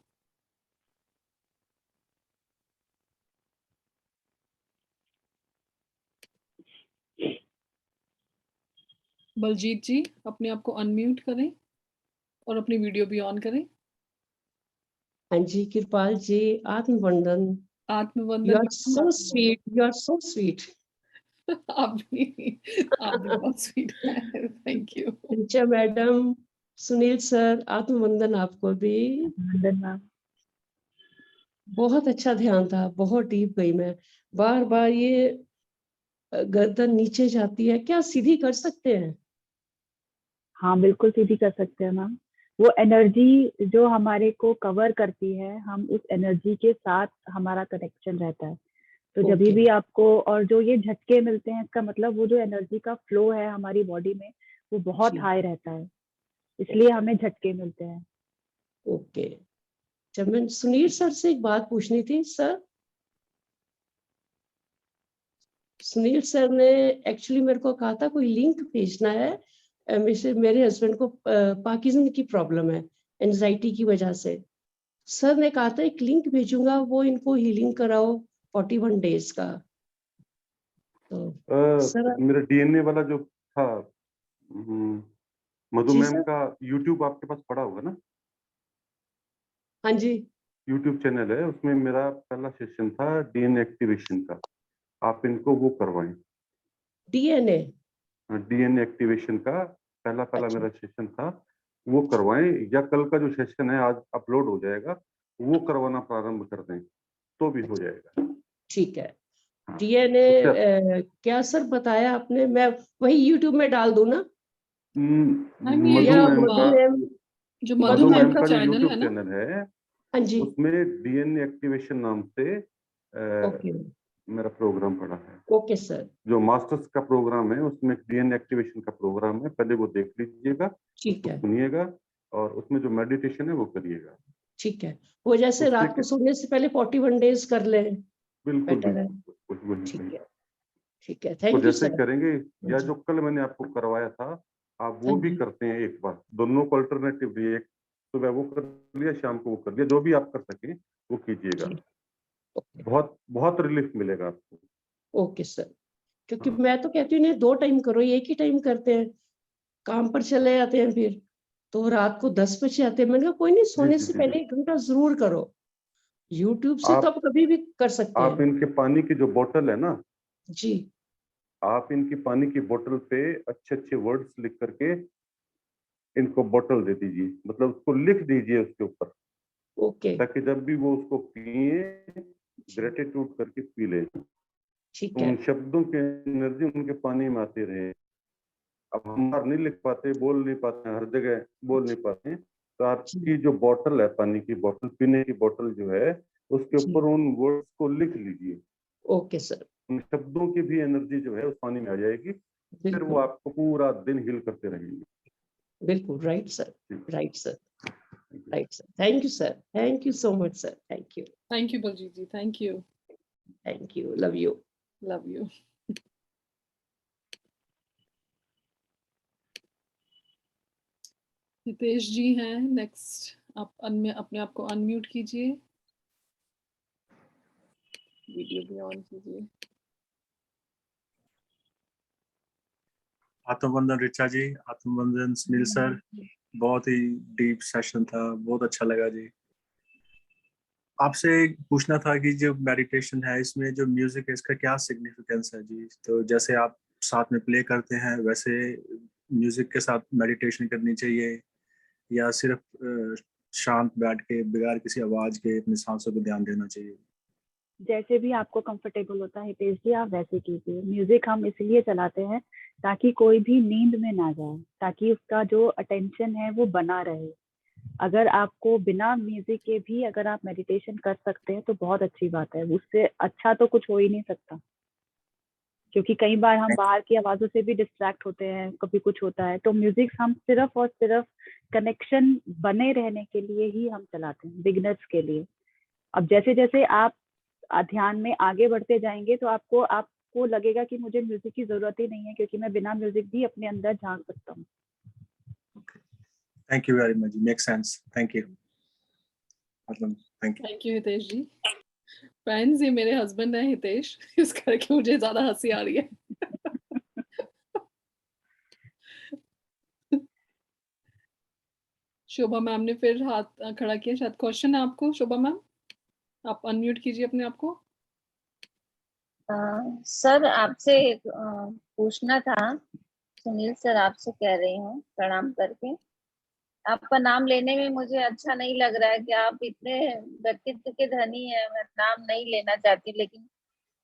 बलजीत जी, अपने आप को अनम्यूट करें और अपनी वीडियो भी ऑन करें। हाँ जी, कृपाल जी, आत्मवंदन। यू आत्मवंदन are ma'am, so sweet, you are so sweet. आप भी बहुत स्वीट है, thank you. Richa madam, Sunil sir, आत्मवंदन आपको भी। वंदन मैम। बहुत अच्छा ध्यान था, बहुत डीप गई मैं। बार बार ये गर्दन नीचे जाती है, क्या सीधी कर सकते हैं? हाँ, बिल्कुल सीधी कर सकते हैं मैम। वो एनर्जी जो हमारे को कवर करती है, हम उस एनर्जी के साथ हमारा कनेक्शन रहता है। तो जब ओके। भी आपको और जो ये झटके मिलते हैं, इसका मतलब वो जो एनर्जी का फ्लो है हमारी बॉडी में, वो बहुत जी, हाई रहता है, इसलिए हमें झटके मिलते हैं। ओके। जब मैं सुनील सर से एक बात पूछनी थी सर। सुनील सर ने एक्चुअली मेरे को कहा था कोई लिंक भेजना है। मेरे हस्बैंड को पार्किंसन की प्रॉब्लम है, एंजाइटी की वजह से। सर ने कहा था एक लिंक भेजूंगा, वो इनको हीलिंग कराओ 41 डेज का। तो सर मेरा डीएनए वाला जो था, मधु जी मैम सर। का यूट्यूब आपके पास पड़ा होगा ना? हाँ जी। यूट्यूब चैनल है, उसमें मेरा पहला सेशन था डीएनए एक्टिवेशन का। आप इनको वो करवाएं, डीएनए। डीएनए एक्टिवेशन का पहला अच्छा, मेरा सेशन था, वो करवाएं। या कल का जो सेशन है आज अपलोड हो जाएगा, वो करवाना प्रारंभ कर दें तो भी हो जाएगा। ठीक है। हाँ, डीएनए क्या सर बताया आपने? मैं वही यूट्यूब में डाल दूं ना, मैम ये मधु या मैम मधु का मैम? जो मधु मधु मधु मैम मैम मैम का का जो चैनल है यूट्यूब ना, चैनल है, हाँ जी। उसमें डीएनए एक्टिवेशन नाम से ओके, मेरा प्रोग्राम पड़ा है। Okay sir. जो मास्टर्स का प्रोग्राम है उसमें डीएनए एक्टिवेशन का प्रोग्राम है, पहले वो देख लीजिएगा, ठीक उसको है, सुनिएगा और उसमें जो मेडिटेशन है वो करिएगा। ठीक है। वो जैसे उससे रात को सोने से पहले 41 डेज कर ले, बिल्कुल बेटर है। बिल्कुल वही ठीक वही है, ठीक है। वो थैंक यू जैसे सर। करेंगे। हाँ या जी, जो कल मैंने आपको करवाया था, आप हाँ वो भी जी, करते हैं एक बार, दोनों को अल्टरनेटिवली, एक सुबह वो कर लिया, शाम को वो कर लिया, जो भी आप कर सकें वो कीजिएगा। जी, ओके, बहुत बहुत रिलीफ मिलेगा आपको। Okay sir. क्योंकि हाँ मैं तो कहती हूँ नहीं 2 टाइम करो, एक ही टाइम करते हैं, काम पर चले जाते हैं, फिर तो रात को 10 बजे आते हैं। मैंने कहा कोई नहीं, जी सोने जी से जी पहले जी। 1 घंटा जरूर करो। यूट्यूब से तो आप आप कभी भी कर सकते आप हैं। इनके पानी की जो बोतल है ना, जी, आप इनकी पानी की बोतल पे अच्छे अच्छे वर्ड्स लिख करके इनको बोतल दे दीजिए, मतलब उसको लिख दीजिए उसके ऊपर, ओके, ताकि जब भी वो उसको पिए जी, ग्रेटिट्यूड करके पी ले, ठीक तो है, उन शब्दों की एनर्जी उनके पानी में आती रहे। अब हम बाहर नहीं लिख पाते, बोल नहीं पाते, हर जगह बोल नहीं पाते, तो जी, आपकी जो बोतल है, पानी की बोतल, पीने की बोतल जो है, उसके जी, ऊपर उन वर्ड्स को लिख लीजिए। ओके सर, उन शब्दों की भी एनर्जी जो है उस पानी में आ जाएगी, फिर वो बिल्कुल, आपको पूरा दिन हील करते रहेंगे। बिल्कुल राइट सर, ठीक राइट सर, है। Right sir. Thank you sir, thank you so much sir, thank you. Thank you Baljeet ji, thank you. Thank you, love you. Love you. Hitesh ji हैं नेक्स्ट, आप अपने आप को अनम्यूट कीजिए, वीडियो भी ऑन कीजिए। आत्मवंदन रिचा जी, आत्मवंदन सुनील सर, बहुत ही डीप सेशन था, बहुत अच्छा लगा जी। आपसे पूछना था कि जो मेडिटेशन है इसमें जो म्यूजिक है इसका क्या सिग्निफिकेंस है जी? तो जैसे आप साथ में प्ले करते हैं वैसे म्यूजिक के साथ मेडिटेशन करनी चाहिए या सिर्फ शांत बैठ के बगैर किसी आवाज के अपनी सांसों को ध्यान देना चाहिए? जैसे भी आपको कंफर्टेबल होता है हितेश जी, आप वैसे कीजिए। म्यूजिक हम इसलिए चलाते हैं ताकि कोई भी नींद में ना जाए, ताकि उसका जो अटेंशन है वो बना रहे। अगर आपको बिना म्यूजिक के भी अगर आप मेडिटेशन कर सकते हैं तो बहुत अच्छी बात है, उससे अच्छा तो कुछ हो ही नहीं सकता। क्योंकि कई बार हम बाहर की आवाजों से भी डिस्ट्रैक्ट होते हैं, कभी कुछ होता है, तो म्यूजिक हम सिर्फ और सिर्फ कनेक्शन बने रहने के लिए ही हम चलाते हैं, बिगिनर्स के लिए। अब जैसे जैसे आप ध्यान में आगे बढ़ते जाएंगे तो आपको लगेगा कि मुझे म्यूजिक की जरूरत ही नहीं है, क्योंकि मैं बिना म्यूजिक भी अपने अंदर झांक सकता हूँ। Thank you very much, make sense, thank you. Thank you Hitesh ji. Friends, ये मेरे हस्बैंड है हितेश, इस करके मुझे ज्यादा हंसी आ रही है। शोभा मैम ने फिर हाथ खड़ा किया, शायद क्वेश्चन है आपको। शोभा मैम, आप अनम्यूट कीजिए अपने आप को। सर आपसे पूछना था, सुनील सर आपसे कह रही हूँ प्रणाम करके। आपका नाम लेने में मुझे अच्छा नहीं लग रहा है कि आप इतने व्यक्तित्व के धनी हैं। मैं नाम नहीं लेना चाहती, लेकिन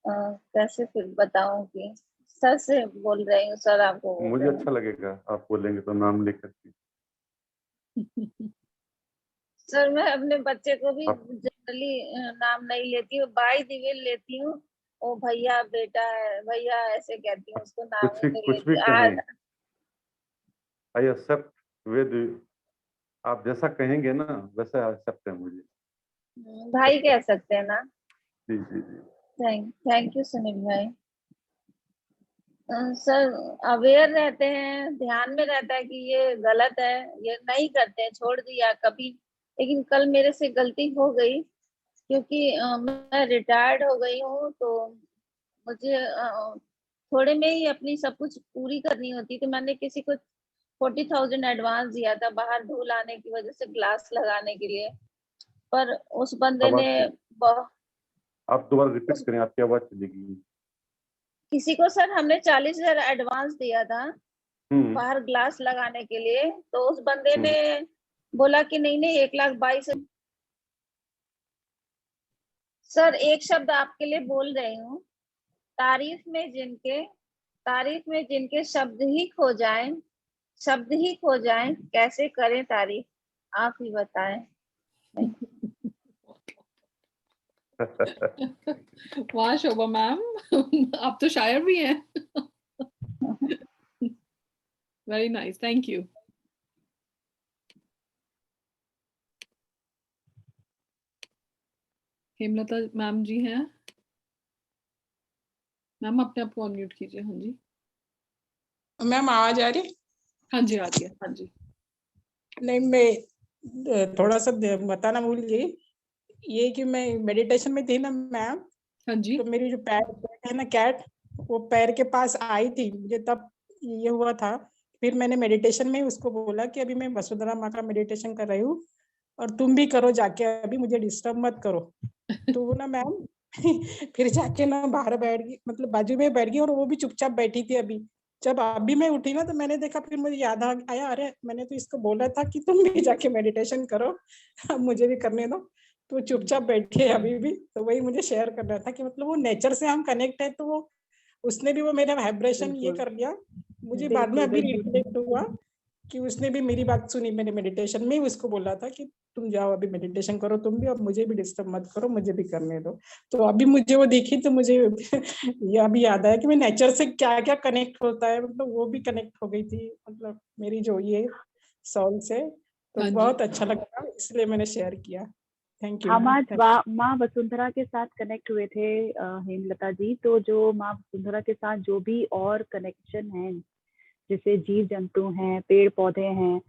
कैसे फिर बताऊं कि सर से बोल रही हूँ। सर आपको मुझे अच्छा लगेगा आप बोलेंगे तो नाम लेकर के। सर मैं अपने बच्चे को भी जनरली नाम नहीं लेती हूँ, बाय द वे लेती हूँ। ओ भैया बेटा है, भैया ऐसे कहती हूँ, उसको नाम ही नहीं कुछ भी लेती। कहें, आई एक्सेप्ट विद, आप जैसा कहेंगे ना वैसा एक्सेप्ट है मुझे। भाई कह सकते हैं ना? जी जी जी। थैंक यू सुनील भाई। सर अवेयर रहते हैं, ध्यान में रहता है कि ये गलत है, ये नहीं करते हैं, छोड़ दिया कभी। लेकिन कल मेरे से गलती हो गई, क्योंकि मैं रिटायर्ड हो गई हूँ, तो मुझे थोड़े में ही अपनी सब कुछ पूरी करनी होती। तो मैंने किसी को 40,000 एडवांस दिया था बाहर धूल आने की वजह से ग्लास लगाने के लिए, पर उस बंदे ने आप दोबारा रिपीट करें, आपकी आवाज चलेगी। किसी को सर हमने 40,000 एडवांस दिया था बाहर ग्लास लगाने के लिए, तो उस बंदे ने बोला कि नहीं नहीं 1,22,000। सर एक शब्द आपके लिए बोल रही हूँ, तारीफ में जिनके शब्द ही खो जाएं, कैसे करें तारीफ, आप ही बताएं। वाह शोभा मैम, आप तो शायर भी हैं। Very nice, thank you. Hemlata ma'am ji हैं, मैम अपने आप को अनम्यूट कीजिए। हाँ जी मैम आवाज आ रही? हाँ जी आ रही है। हाँ जी। नहीं, मैं थोड़ा सा बताना भूल गई, ये कि मैं मेडिटेशन में थी ना मैम। हाँ जी। तो मेरी जो पैर है ना कैट, वो पैर के पास आई थी, मुझे तब ये हुआ था। फिर मैंने मेडिटेशन में उसको बोला कि अभी मैं वसुंधरा माँ का मेडिटेशन कर रही हूँ और तुम भी करो जाके, अभी मुझे डिस्टर्ब मत करो। तो वो ना मैम फिर जाके ना बाहर बैठ गई, मतलब बाजू में बैठ गई, और वो भी चुपचाप बैठी थी। जब अभी मैं उठी ना तो मैंने देखा, फिर मुझे याद आया, अरे मैंने तो इसको बोला था कि तुम भी जाके मेडिटेशन करो, अब मुझे भी करने दो। तो चुपचाप बैठे अभी भी। तो वही मुझे शेयर करना था कि मतलब वो नेचर से हम कनेक्ट है, तो वो उसने भी वो मेरा वाइब्रेशन ये कर दिया। मुझे बाद में अभी रिफ्लेक्ट हुआ कि उसने भी मेरी बात सुनी। मैंने मेडिटेशन में ही उसको बोला था कि तुम जाओ अभी मेडिटेशन करो तुम भी, अब मुझे भी डिस्टर्ब मत करो, मुझे भी करने दो। तो अभी मुझे वो देखी तो मुझे ये अभी याद आया कि मैं नेचर से क्या क्या कनेक्ट होता है, मतलब वो भी कनेक्ट हो गई थी, मतलब मेरी जो ये सोल से। तो बहुत अच्छा लगा, इसलिए मैंने शेयर किया। थैंक यू हम मैम। आज माँ वसुंधरा के साथ कनेक्ट हुए थे हेमलता जी। तो जो माँ वसुंधरा के साथ जो भी और कनेक्शन है, जैसे जीव जंतु हैं, पेड़ पौधे हैं,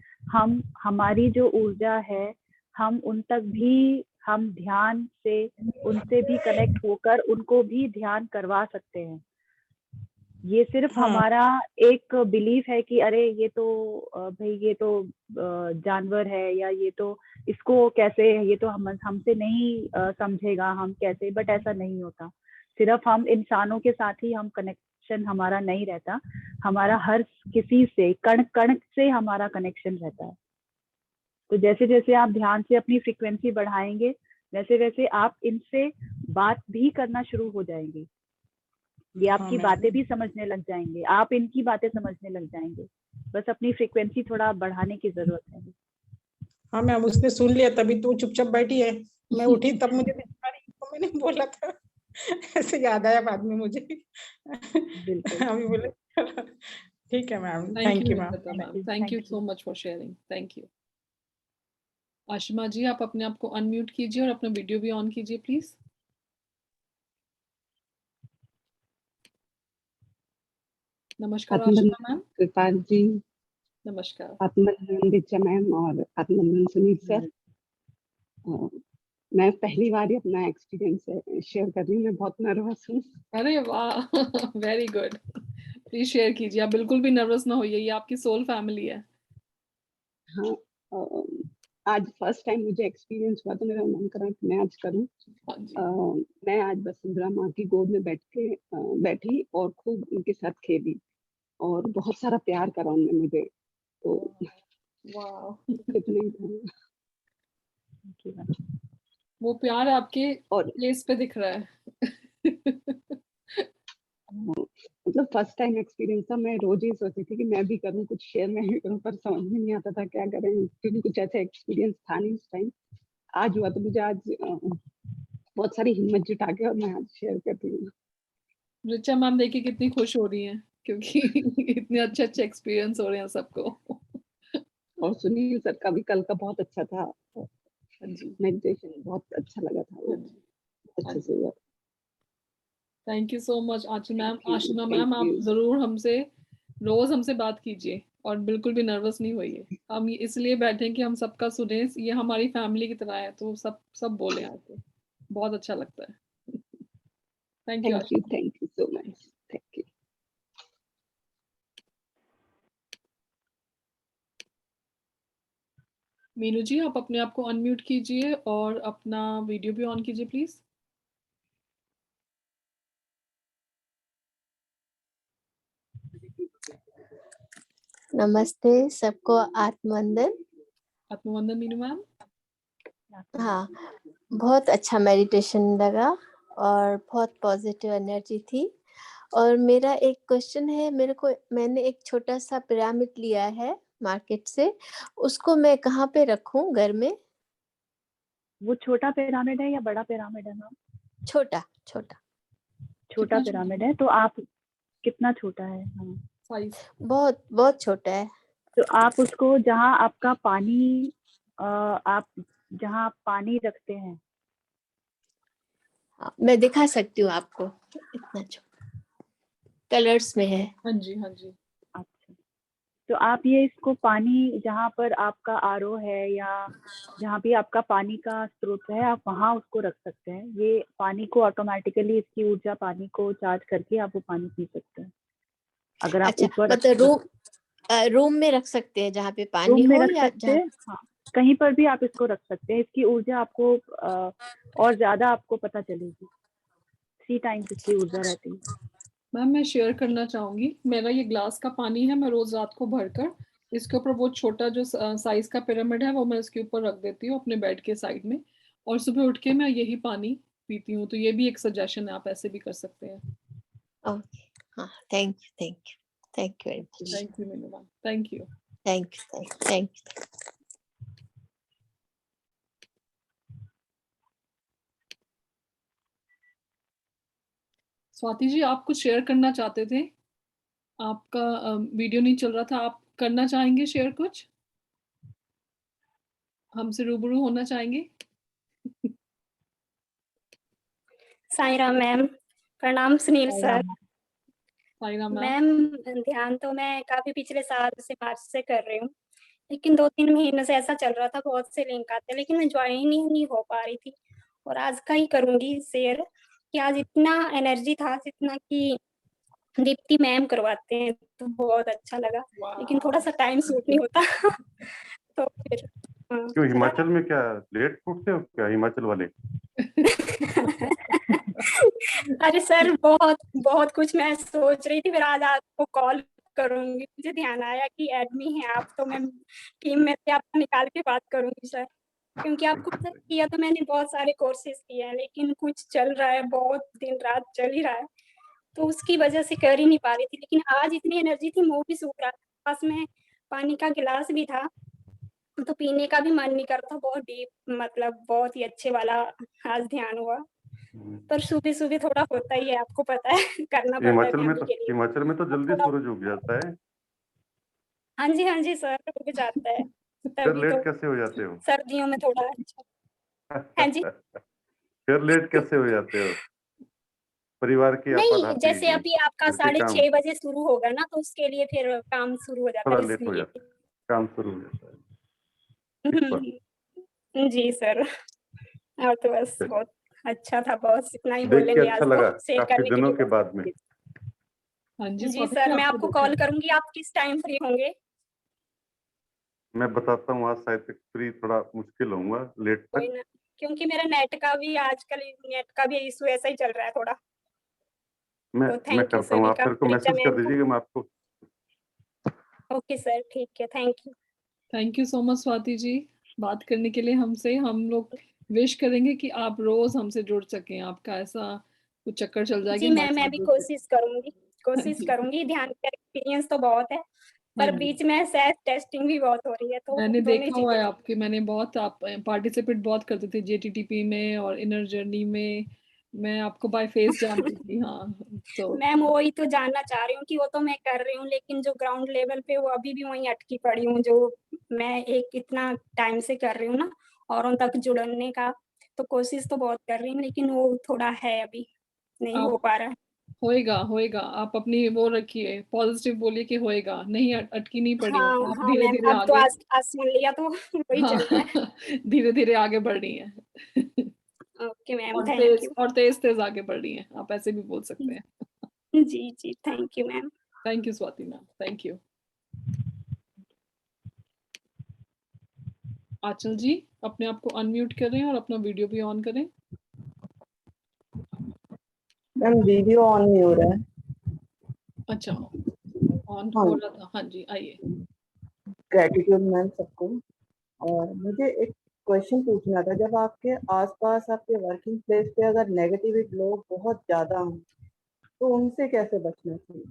हमारी जो ऊर्जा है, हम उन तक भी हम ध्यान से उनसे भी कनेक्ट होकर उनको भी ध्यान करवा सकते हैं। ये सिर्फ हाँ। हमारा एक बिलीफ है कि अरे ये तो भाई ये तो जानवर है, या ये तो इसको कैसे, ये तो हमसे नहीं समझेगा, हम कैसे, बट ऐसा नहीं होता। सिर्फ हम इंसानों के साथ ही हम कनेक्शन हमारा नहीं रहता, हमारा हर किसी से कण कण से हमारा कनेक्शन रहता है। तो जैसे जैसे आप ध्यान से अपनी फ्रीक्वेंसी बढ़ाएंगे, वैसे वैसे आप इनसे बात भी करना शुरू हो जाएंगे। ये आपकी मैम। बातें भी समझने लग जाएंगे, आप इनकी बातें समझने लग जाएंगे। बस अपनी फ्रीक्वेंसी थोड़ा बढ़ाने की जरूरत है। हाँ मैम, उसने सुन लिया तभी तो चुपचाप बैठी है। मैं उठी तब मुझे दिखा रही तो मैंने बोला था। ऐसे याद आया बाद में मुझे। बिल्कुल। अभी बोले ठीक है ma'am, thank thank you you ma'am. Hemlata ma'am, thank you so much for sharing, thank you. Ashima ji, आप अपने आप को अनम्यूट कीजिए और अपना वीडियो भी ऑन कीजिए प्लीज। नमस्कार आशिमा मैम। कृपाल जी, नमस्कार। आत्मनंदन रिचा मैम और आत्मनंदन सुनील सर। मैं पहली बार ही अपना एक्सपीरियंस शेयर कर रही हूँ, मैं बहुत नर्वस हूँ। अरे वाह, वेरी गुड। प्लीज शेयर कीजिए, आप बिल्कुल भी नर्वस ना होइए, ये आपकी सोल फैमिली है। हाँ, आज फर्स्ट टाइम मुझे एक्सपीरियंस हुआ तो मेरा मन करा कि मैं आज करूँ। हाँ जी। मैं आज वसुंधरा माँ की गोद में बैठी और खूब उनके साथ खेली और बहुत सारा प्यार करा उन्होंने मुझे, तो वाह, इतना ही था। वो प्यार आपके और फेस पे दिख रहा है। मतलब फर्स्ट टाइम एक्सपीरियंस था। मैं रोज ही सोचती थी कि मैं भी करूँ, कुछ शेयर मैं भी करूँ, पर समझ में नहीं आता था क्या करें, क्योंकि कुछ ऐसा एक्सपीरियंस था नहीं उस टाइम। आज हुआ तो मुझे आज बहुत सारी हिम्मत जुटा के और मैं आज शेयर करती हूँ। रिचा मैम देखिए कितनी खुश हो रही हैं, क्योंकि इतने अच्छे अच्छे एक्सपीरियंस हो रहे हैं सबको। और सुनील सर का भी कल का बहुत अच्छा था, हाँ जी, मेडिटेशन बहुत अच्छा लगा था, वो हाँ जी, अच्छे से हुआ। Thank you so much Ashima ma'am. Ashima thank ma'am, आप यू। जरूर रोज हमसे बात कीजिए और बिल्कुल भी नर्वस नहीं होइए। हम इसलिए बैठे हैं कि हम सबका सुने, ये हमारी फैमिली की तरह है, तो सब बोले आके, बहुत अच्छा लगता है। Thank you Ashima. Thank you so much, thank you. Meenu ji, आप अपने आप को अनम्यूट कीजिए और अपना वीडियो भी ऑन कीजिए प्लीज। नमस्ते सबको, आत्मवंदन। आत्मवंदन मीनू मैम। हाँ, बहुत अच्छा मेडिटेशन लगा और बहुत पॉजिटिव एनर्जी थी। और मेरा एक क्वेश्चन है, मैंने एक छोटा सा पिरामिड लिया है मार्केट से, उसको मैं कहाँ पे रखूं घर में? वो छोटा पिरामिड है या बड़ा पिरामिड है मैम? छोटा छोटा। छोटा पिरामिड है। तो आप कितना छोटा है? हाँ, साइज बहुत बहुत छोटा है। तो आप उसको जहाँ आपका पानी आप जहाँ आप पानी रखते हैं, हाँ, मैं दिखा सकती हूँ आपको, इतना छोटा कलर्स में है। हाँ जी, हाँ जी। अच्छा, तो आप ये इसको पानी जहाँ पर आपका आरओ है या जहाँ भी आपका पानी का स्रोत है, आप वहाँ उसको रख सकते हैं। ये पानी को ऑटोमेटिकली, इसकी ऊर्जा पानी को चार्ज करके आप वो पानी पी सकते हैं। अगर आप अच्छा, ऊपर मतलब रूम में रख सकते हैं जहाँ पे पानी रूम में हो, रख या सकते हैं, हाँ, कहीं पर भी आप इसको रख सकते हैं। इसकी ऊर्जा आपको और ज्यादा आपको पता चलेगी। 3 टाइम्स इसकी ऊर्जा रहती है। मैम मैं शेयर करना चाहूंगी, मेरा ये ग्लास का पानी है, मैं रोज रात को भरकर इसके ऊपर वो छोटा जो साइज का पिरामिड है वो मैं इसके ऊपर रख देती हूँ अपने बेड के साइड में, और सुबह उठ के मैं यही पानी पीती हूँ। तो ये भी एक सजेशन है, आप ऐसे भी कर सकते हैं। ओके, हाँ, thank you very much. Thank you Meenu ma'am, thank you. Thank you. Swati ji, आप कुछ शेयर करना चाहते थे, आपका वीडियो नहीं चल रहा था, आप करना चाहेंगे शेयर कुछ, हमसे रूबरू होना चाहेंगे? साईं राम मैम, प्रणाम Sunil Sai sir. Ram. Sai ma'am. Ma'am ध्यान तो मैं काफी पिछले साल से मार्च से कर रही हूँ, लेकिन 2-3 महीने से ऐसा चल रहा था, बहुत से लिंक आते लेकिन मैं ज्वाइन ही नहीं हो पा रही थी। और आज का ही करूंगी शेयर कि आज इतना एनर्जी था जितना कि दीप्ति मैम करवाते हैं, तो बहुत अच्छा लगा, लेकिन थोड़ा सा टाइम सूट नहीं होता। तो फिर क्यों हिमाचल में क्या लेट उठते हो क्या हिमाचल वाले? अरे सर बहुत बहुत कुछ मैं सोच रही थी, फिर आज आपको कॉल करूंगी, मुझे ध्यान आया कि एडमी है आप, तो मैं टीम में से आपको निकाल के बात करूंगी सर, क्योंकि आपको पता किया तो मैंने बहुत सारे कोर्सेज किए हैं, लेकिन कुछ चल रहा है, बहुत दिन रात चल ही रहा है, तो उसकी वजह से कर ही नहीं पा रही थी। लेकिन आज इतनी एनर्जी थी, मुंह भी सूख रहा था, पास में पानी का गिलास भी था, तो पीने का भी मन नहीं करता। बहुत डीप, मतलब बहुत ही अच्छे वाला आज ध्यान हुआ, पर सुबह सुबह थोड़ा होता ही है, आपको पता है, करना पड़ता है फैमिली के लिए। हिमाचल में तो जल्दी सूरज उग जाता है। हाँ जी सर, उग जाता है, फिर तभी तो लेट कैसे हो जाते हो? सर्दियों में थोड़ा अच्छा। हाँ जी। फिर लेट कैसे हो जाते हो? परिवार की नहीं, आपाधापी, जैसे अभी आपका घर के काम, 6:30 बजे शुरू होगा ना, तो उसके लिए फिर काम शुरू हो जाता थोड़ा है लेट हो इसलिए। जाता है, काम शुरू हो जाता है। ठीक बात। जी सर। और तो बस बहुत अच्छा था बॉस, इतना ही देख के बोलेंगे अच्छा आज लगा तो, शेयर काफी करने के दिनों लिए के बहुत। बाद में। हाँ जी जी स्वाति सर, मैं आपको आपको देखा कॉल करूंगी, आप किस टाइम फ्री होंगे? मैं बताता हूँ आज शायद फ्री थोड़ा मुश्किल होऊंगा लेट कोई तक। ना, क्योंकि मेरा नेट का भी आजकल नेट का भी इशू ऐसा ही चल रहा है थोड़ा। तो मैं थैंक यू करता हूँ, सभी आप का, मेरे को ऋचा मैसेज कर मैम को। दीजिएगा, मैं आपको। ओके सर, ठीक है, thank you so much Swati ji बात करने के लिए हमसे। हम लोग विश करेंगे कि आप रोज हमसे जुड़ सकें, आपका ऐसा कुछ चक्कर चल जाए कि जी हमारे मैं साथ भी जुड़ कोशिश करूंगी, सकें। जी ध्यान का एक्सपीरियंस तो बहुत है, हाँ पर जी बीच में सेल्फ टेस्टिंग भी बहुत हो रही है, तो मैंने दोनों ही देखा हुआ है चीजें। आपके, मैंने बहुत आप पार्टिसिपेट बहुत करते थे JTTP में और इनर जर्नी में, मैं आपको बाय फेस जानती थी। हाँ तो मैम वही तो जानना चाह रही हूँ कि वो तो मैं कर रही हूँ, लेकिन जो ग्राउंड लेवल पे वो अभी भी वहीं अटकी पड़ी हूँ, जो मैं एक इतना टाइम से कर रही हूँ ना, औरों तक जुड़ने का तो कोशिश तो बहुत कर रही हूँ, लेकिन वो थोड़ा है अभी नहीं हो आप पा रहा है। होएगा होएगा, आप अपनी वो रखिए, पॉजिटिव बोलिए कि होएगा, नहीं अटकी नहीं पड़ी हाँ हैं आप, हाँ धीरे मैम, धीरे अब तो आगे। आज सुन लिया तो वही हाँ चल रहा है। धीरे धीरे आगे बढ़ रही है। ओके मैम, और थैंक तेज यू। और तेज तेज आगे बढ़ रही है, आप ऐसे भी बोल सकते हैं। जी thank you ma'am. Thank you Swati ma'am, thank you. आंचल जी अपने आप को अनम्यूट करें और अपना वीडियो भी ऑन करें। मैम वीडियो ऑन नहीं हो रहा है। अच्छा ऑन हाँ, हो रहा था, हाँ जी आइए। ग्रेटिट्यूड मैम सबको। और मुझे एक क्वेश्चन पूछना था, जब आपके आसपास आपके वर्किंग प्लेस पे अगर नेगेटिविटी लोग बहुत ज्यादा हों तो उनसे कैसे बचना चाहिए?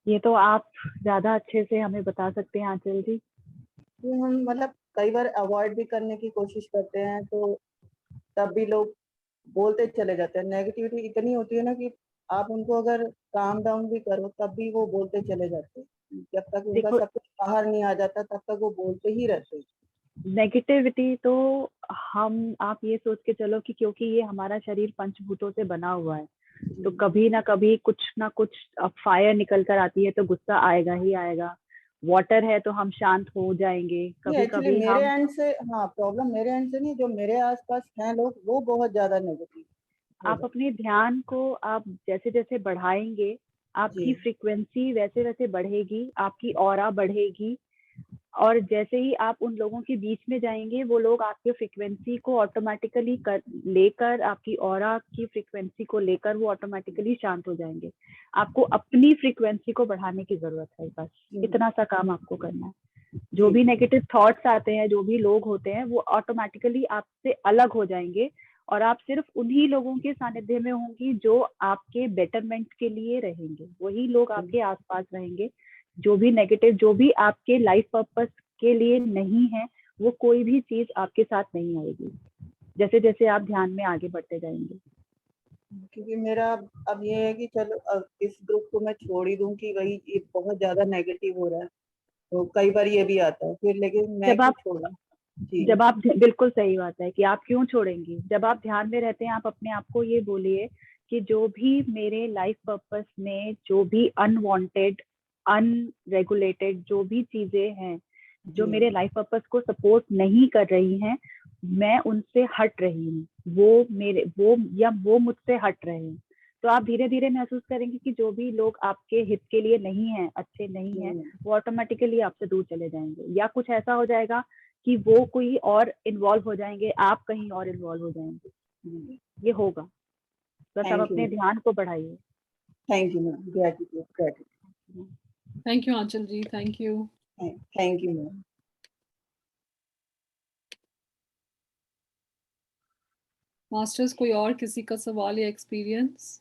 ये तो आप ज्यादा अच्छे से हमें बता सकते हैं आंचल जी। कि हम मतलब कई बार अवॉइड भी करने की कोशिश करते हैं, तो तब भी लोग बोलते चले जाते हैं। नेगेटिविटी इतनी होती है ना कि आप उनको अगर काम डाउन भी करो तब भी वो बोलते चले जाते हैं, जब तक उनका देखो सब कुछ बाहर नहीं आ जाता तब तक वो बोलते ही रहते हैं। नेगेटिविटी तो आप ये सोच के चलो कि क्योंकि ये हमारा शरीर पंचभूतों से बना हुआ है, तो कभी ना कुछ फायर निकल कर आती है, तो गुस्सा आएगा ही आएगा। वाटर है तो हम शांत हो जाएंगे, नहीं, कभी एक्चुअली कभी मेरे हम एंड से, हाँ, प्रॉब्लम मेरे एंड से नहीं, जो मेरे आसपास हैं लोग वो बहुत ज्यादा नेगेटिव हो आप जाते अपने ध्यान को आप जैसे जैसे बढ़ाएंगे, हैं। आपकी जी फ्रीक्वेंसी वैसे वैसे बढ़ेगी, आपकी ऑरा बढ़ेगी, और जैसे ही आप उन लोगों के बीच में जाएंगे, वो लोग आपके फ्रीक्वेंसी को ऑटोमेटिकली लेकर, आपकी ऑरा की फ्रीक्वेंसी को लेकर वो ऑटोमेटिकली शांत हो जाएंगे। आपको अपनी फ्रीक्वेंसी को बढ़ाने की जरूरत है, बस इतना सा काम आपको करना है। जो भी नेगेटिव थॉट्स आते हैं, जो भी लोग होते हैं, वो ऑटोमेटिकली आपसे अलग हो जाएंगे, और आप सिर्फ उन्हीं लोगों के सानिध्य में होंगी जो आपके बेटरमेंट के लिए रहेंगे, वही लोग आपके आसपास रहेंगे। जो भी नेगेटिव, जो भी आपके लाइफ पर्पस के लिए नहीं है, वो कोई भी चीज आपके साथ नहीं आएगी, जैसे जैसे आप ध्यान में आगे बढ़ते जाएंगे। क्योंकि मेरा अब ये है कि चलो अब इस ग्रुप को मैं छोड़ ही दूं कि भाई ये बहुत ज्यादा नेगेटिव हो रहा है, तो कई बार ये भी आता है फिर, लेकिन मैं जब क्यों आप छोड़ूं। जी जब आप बिल्कुल सही बात है कि आप क्यों छोड़ेंगी। जब आप ध्यान में रहते हैं, आप अपने आप को ये बोलिए कि जो भी मेरे लाइफ पर्पस में जो भी अनवांटेड, अनरेगुलेटेड जो भी चीजें हैं, जो जी मेरे लाइफ पर्पस को सपोर्ट नहीं कर रही हैं, मैं उनसे हट रही हूँ, वो मुझसे हट रहे हैं। तो आप धीरे धीरे महसूस करेंगे कि जो भी लोग आपके हित के लिए नहीं है, अच्छे नहीं है, वो ऑटोमेटिकली आपसे दूर चले जाएंगे, या कुछ ऐसा हो जाएगा कि वो कोई और इन्वॉल्व हो जाएंगे, आप कहीं और इन्वॉल्व हो जाएंगे। ये होगा, बस आप थैंक अपने यू ध्यान को बढ़ाइए। Thank you ma'am, gratitude gratitude, thank you Aanchal ji, thank you. Thank you ma'am. Masters, कोई और किसी का सवाल या एक्सपीरियंस?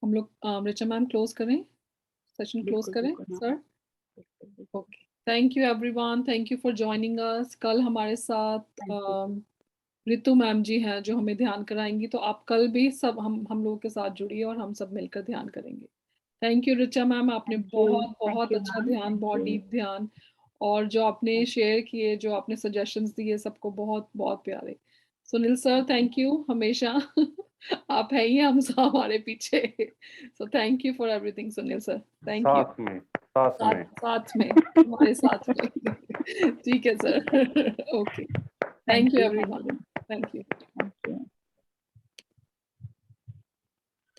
हम लोग ऋचा मैम क्लोज करें, सेशन क्लोज बिल्कुल करें बिल्कुल sir? Okay, thank you everyone, thank you for joining us. कल हमारे साथ रितु मैम जी हैं जो हमें ध्यान कराएंगी, तो आप कल भी सब हम लोगों के साथ जुड़िए और हम सब मिलकर ध्यान करेंगे। थैंक यू ऋचा मैम, आपने बहुत बहुत अच्छा ध्यान, बहुत डीप ध्यान, और जो आपने शेयर किए, जो आपने सजेशंस दिए, सबको बहुत बहुत प्यारे। सुनील सर, थैंक यू, हमेशा आप है ही हम सब हमारे पीछे। So thank you for everything Sunil sir, thank you. साथ में हमारे साथ में। ठीक है sir. Okay, thank you everyone, thank you.